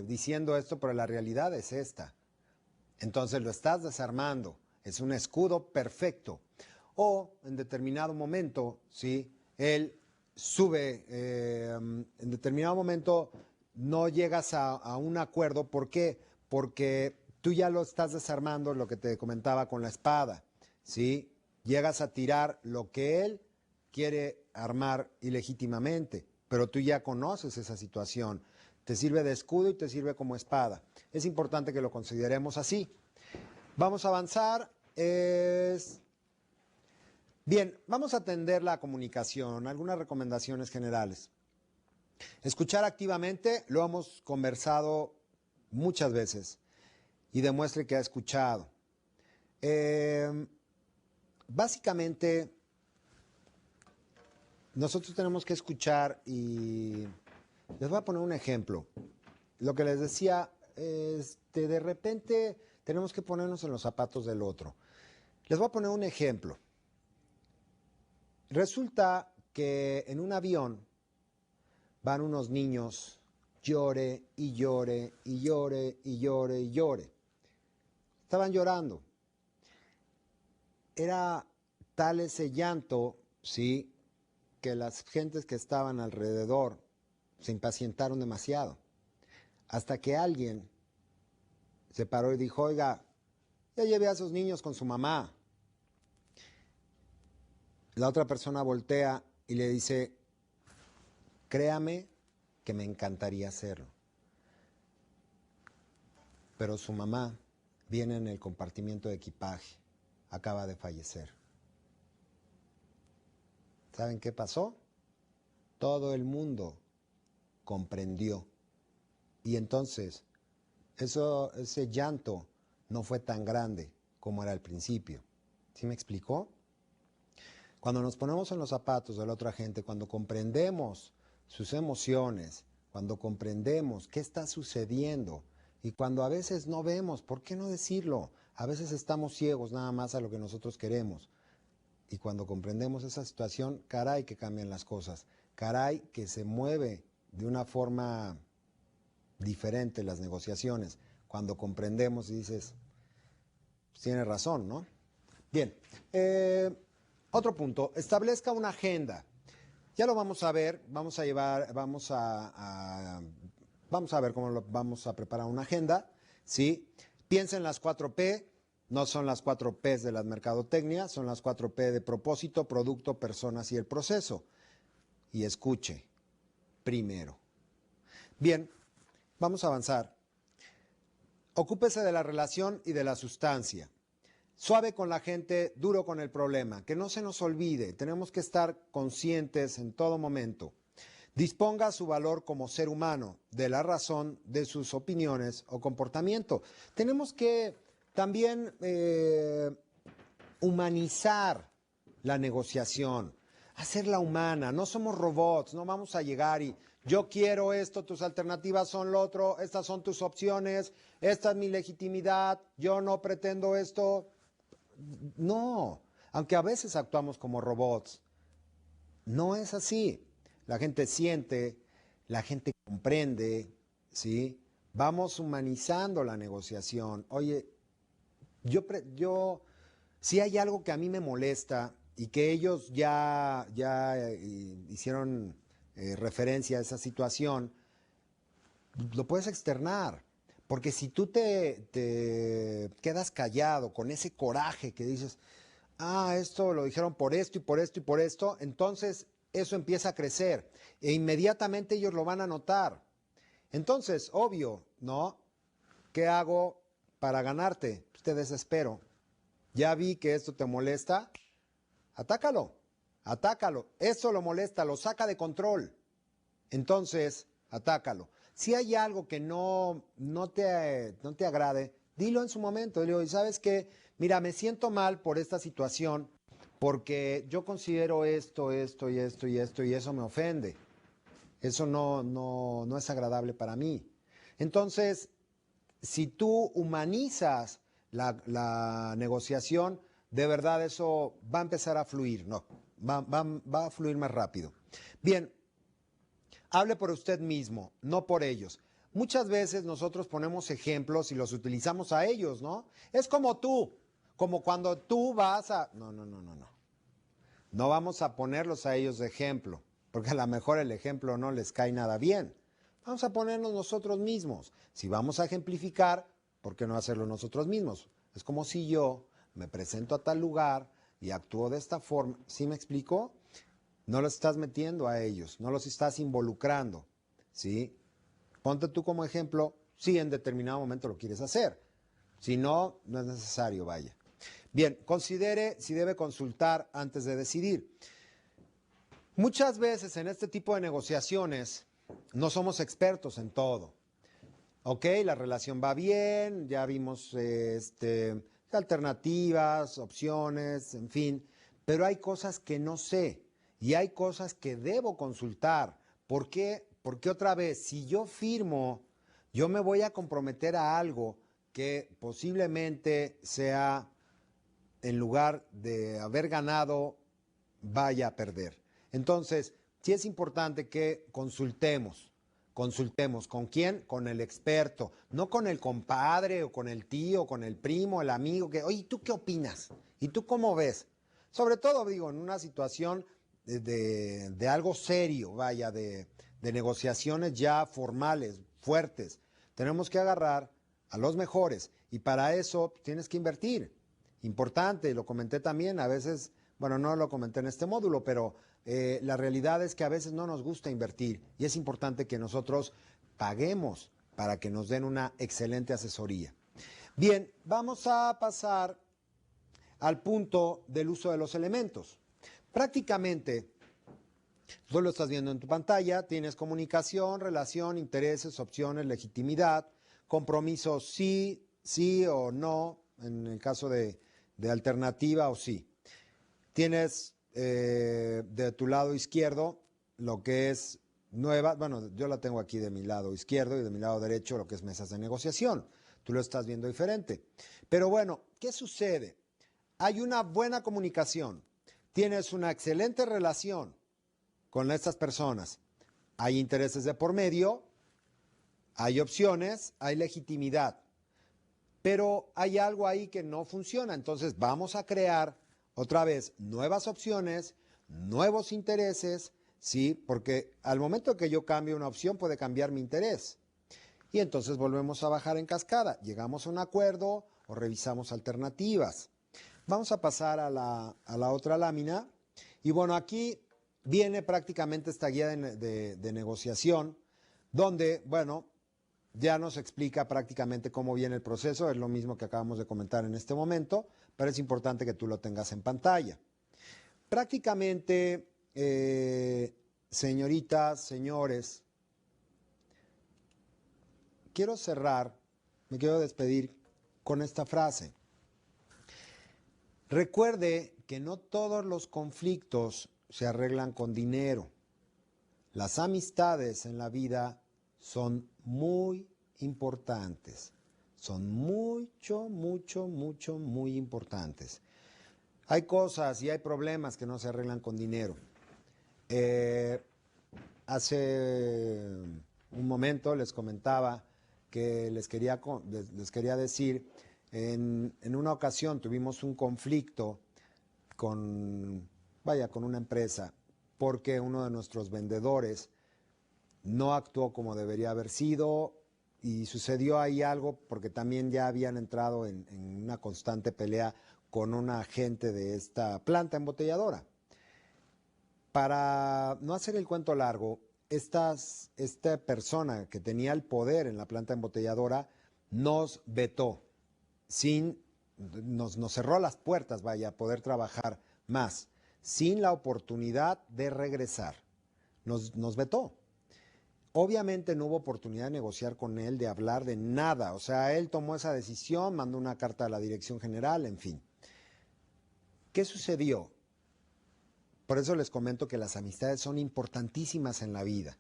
diciendo esto, pero la realidad es esta. Entonces lo estás desarmando. Es un escudo perfecto. O en determinado momento, ¿sí? Él sube, en determinado momento no llegas a un acuerdo. ¿Por qué? Porque tú ya lo estás desarmando, lo que te comentaba con la espada, ¿sí? Llegas a tirar lo que él quiere armar ilegítimamente, pero tú ya conoces esa situación. Te sirve de escudo y te sirve como espada. Es importante que lo consideremos así. Vamos a avanzar. Bien, vamos a atender la comunicación, algunas recomendaciones generales. Escuchar activamente, lo hemos conversado muchas veces y demuestre que ha escuchado. Básicamente, nosotros tenemos que escuchar y les voy a poner un ejemplo. Lo que les decía, de repente tenemos que ponernos en los zapatos del otro. Les voy a poner un ejemplo. Resulta que en un avión van unos niños, llore y llore y llore y llore y llore. Estaban llorando. Era tal ese llanto, sí, que las gentes que estaban alrededor se impacientaron demasiado. Hasta que alguien se paró y dijo, oiga, ya llevé a esos niños con su mamá. La otra persona voltea y le dice, créame que me encantaría hacerlo. Pero su mamá viene en el compartimiento de equipaje, acaba de fallecer. ¿Saben qué pasó? Todo el mundo comprendió. Y entonces, ese llanto no fue tan grande como era al principio. ¿Sí me explicó? Cuando nos ponemos en los zapatos de la otra gente, cuando comprendemos sus emociones, cuando comprendemos qué está sucediendo y cuando a veces no vemos, ¿por qué no decirlo? A veces estamos ciegos nada más a lo que nosotros queremos. Y cuando comprendemos esa situación, caray que cambian las cosas, caray que se mueve de una forma diferente las negociaciones. Cuando comprendemos y dices, pues tiene razón, ¿no? Bien, otro punto, establezca una agenda. Ya lo vamos a ver, vamos a ver cómo vamos a preparar una agenda, ¿sí? Piensa en las 4P, no son las 4P de la mercadotecnia, son las 4P de propósito, producto, personas y el proceso. Y escuche primero. Bien, vamos a avanzar. Ocúpese de la relación y de la sustancia. Suave con la gente, duro con el problema. Que no se nos olvide, tenemos que estar conscientes en todo momento. Disponga su valor como ser humano, de la razón, de sus opiniones o comportamiento. Tenemos que también humanizar la negociación, hacerla humana. No somos robots, no vamos a llegar y yo quiero esto, tus alternativas son lo otro, estas son tus opciones, esta es mi legitimidad, yo no pretendo esto. No, aunque a veces actuamos como robots, no es así. La gente siente, la gente comprende, ¿sí? Vamos humanizando la negociación. Oye, si hay algo que a mí me molesta y que ellos ya hicieron referencia a esa situación, lo puedes externar. Porque si tú te quedas callado con ese coraje que dices, esto lo dijeron por esto y por esto y por esto, entonces eso empieza a crecer e inmediatamente ellos lo van a notar. Entonces, obvio, ¿no? ¿Qué hago para ganarte? Pues te desespero. Ya vi que esto te molesta, atácalo, atácalo. Esto lo molesta, lo saca de control. Entonces, atácalo. Si hay algo que no te agrade, dilo en su momento. Dile, ¿sabes qué? Mira, me siento mal por esta situación porque yo considero esto, esto y esto y esto y eso me ofende. Eso no es agradable para mí. Entonces, si tú humanizas la negociación, de verdad eso va a empezar a fluir, no, va a fluir más rápido. Bien, hable por usted mismo, no por ellos. Muchas veces nosotros ponemos ejemplos y los utilizamos a ellos, ¿no? Es como tú, como cuando tú vas a... No. No vamos a ponerlos a ellos de ejemplo, porque a lo mejor el ejemplo no les cae nada bien. Vamos a ponernos nosotros mismos. Si vamos a ejemplificar, ¿por qué no hacerlo nosotros mismos? Es como si yo me presento a tal lugar y actúo de esta forma. ¿Sí me explico? no los estás metiendo a ellos, no los estás involucrando, ¿sí? Ponte tú como ejemplo, si en determinado momento lo quieres hacer. Si no, no es necesario, vaya. Bien, considere si debe consultar antes de decidir. Muchas veces en este tipo de negociaciones no somos expertos en todo. Ok, la relación va bien, ya vimos alternativas, opciones, en fin, pero hay cosas que no sé y hay cosas que debo consultar. ¿Por qué? Porque otra vez, si yo firmo, yo me voy a comprometer a algo que posiblemente sea, en lugar de haber ganado, vaya a perder. Entonces, sí es importante que consultemos. Consultemos. ¿Con quién? Con el experto. No con el compadre o con el tío, con el primo, el amigo. Que, oye, ¿tú qué opinas? ¿Y tú cómo ves? Sobre todo, digo, en una situación de algo serio, vaya, de negociaciones ya formales, fuertes. Tenemos que agarrar a los mejores y para eso tienes que invertir. Importante, lo comenté también, a veces, bueno, no lo comenté en este módulo, pero la realidad es que a veces no nos gusta invertir y es importante que nosotros paguemos para que nos den una excelente asesoría. Bien, vamos a pasar al punto del uso de los elementos. Prácticamente, tú lo estás viendo en tu pantalla, tienes comunicación, relación, intereses, opciones, legitimidad, compromiso sí, sí o no, en el caso de alternativa o sí. Tienes de tu lado izquierdo lo que es nueva, bueno, yo la tengo aquí de mi lado izquierdo y de mi lado derecho lo que es mesas de negociación. Tú lo estás viendo diferente. Pero bueno, ¿qué sucede? Hay una buena comunicación, tienes una excelente relación con estas personas, hay intereses de por medio, hay opciones, hay legitimidad, pero hay algo ahí que no funciona, entonces vamos a crear otra vez nuevas opciones, nuevos intereses, ¿sí? Porque al momento que yo cambie una opción puede cambiar mi interés. Y entonces volvemos a bajar en cascada, llegamos a un acuerdo o revisamos alternativas. Vamos a pasar a la otra lámina. Y bueno, aquí viene prácticamente esta guía de negociación, donde, bueno, ya nos explica prácticamente cómo viene el proceso, es lo mismo que acabamos de comentar en este momento, pero es importante que tú lo tengas en pantalla. Prácticamente, señoritas, señores, quiero cerrar, me quiero despedir con esta frase. Recuerde que no todos los conflictos se arreglan con dinero. Las amistades en la vida son muy importantes. Son mucho, mucho, mucho, muy importantes. Hay cosas y hay problemas que no se arreglan con dinero. Hace un momento les comentaba que les quería decir, en una ocasión tuvimos un conflicto con una empresa, porque uno de nuestros vendedores no actuó como debería haber sido y sucedió ahí algo porque también ya habían entrado en una constante pelea con un agente de esta planta embotelladora. Para no hacer el cuento largo, esta persona que tenía el poder en la planta embotelladora nos vetó, nos cerró las puertas, vaya, a poder trabajar más, sin la oportunidad de regresar. Nos vetó. Obviamente no hubo oportunidad de negociar con él, de hablar de nada. O sea, él tomó esa decisión, mandó una carta a la dirección general, en fin. ¿Qué sucedió? Por eso les comento que las amistades son importantísimas en la vida.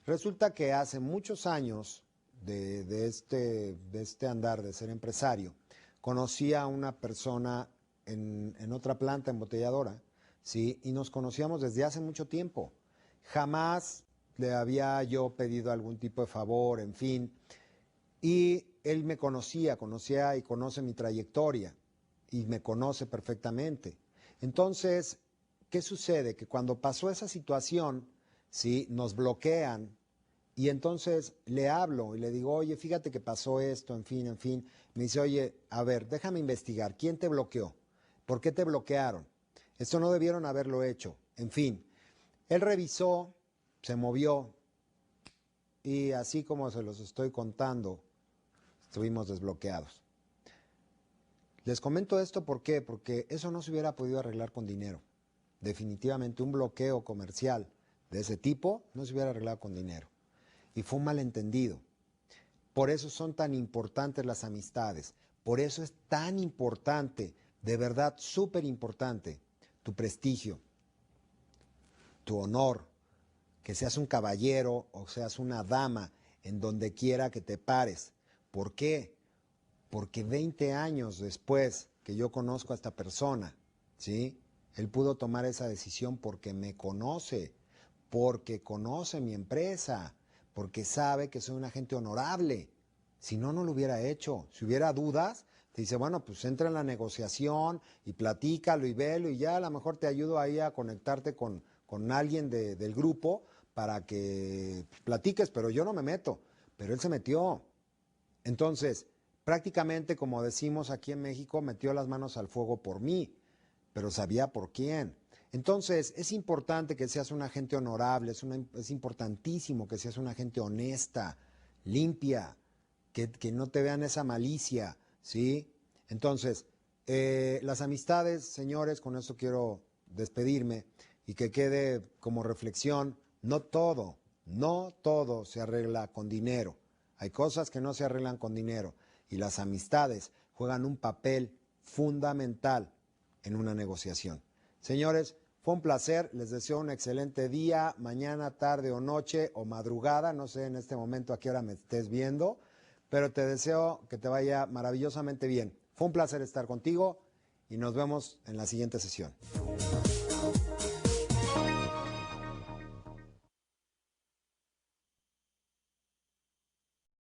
Resulta que hace muchos años de este andar de ser empresario, conocí a una persona en otra planta embotelladora, ¿sí? Y nos conocíamos desde hace mucho tiempo. Jamás le había yo pedido algún tipo de favor, en fin. Y él me conocía y conoce mi trayectoria y me conoce perfectamente. Entonces, ¿qué sucede? Que cuando pasó esa situación, ¿sí? Nos bloquean y entonces le hablo y le digo, oye, fíjate que pasó esto, en fin, en fin. Me dice, oye, a ver, déjame investigar. ¿Quién te bloqueó? ¿Por qué te bloquearon? Esto no debieron haberlo hecho. En fin. Él revisó, se movió y así como se los estoy contando, estuvimos desbloqueados. Les comento esto ¿por qué? Porque eso no se hubiera podido arreglar con dinero. Definitivamente un bloqueo comercial de ese tipo no se hubiera arreglado con dinero. Y fue un malentendido. Por eso son tan importantes las amistades. Por eso es tan importante, de verdad súper importante, tu prestigio, tu honor, que seas un caballero o seas una dama en donde quiera que te pares. ¿Por qué? Porque 20 años después que yo conozco a esta persona, ¿sí? Él pudo tomar esa decisión porque me conoce, porque conoce mi empresa, porque sabe que soy una gente honorable. Si no, no lo hubiera hecho. Si hubiera dudas, te dice, bueno, pues entra en la negociación y platícalo y velo y ya a lo mejor te ayudo ahí a conectarte con alguien del grupo para que platiques, pero yo no me meto. Pero él se metió. Entonces, prácticamente, como decimos aquí en México, metió las manos al fuego por mí, pero sabía por quién. Entonces, es importante que seas una gente honorable, es importantísimo que seas una gente honesta, limpia, que no te vean esa malicia, ¿sí? Entonces, las amistades, señores, con eso quiero despedirme y que quede como reflexión, no todo se arregla con dinero. Hay cosas que no se arreglan con dinero y las amistades juegan un papel fundamental en una negociación. Señores, fue un placer, les deseo un excelente día, mañana, tarde o noche o madrugada, no sé en este momento a qué hora me estés viendo, pero te deseo que te vaya maravillosamente bien. Fue un placer estar contigo y nos vemos en la siguiente sesión.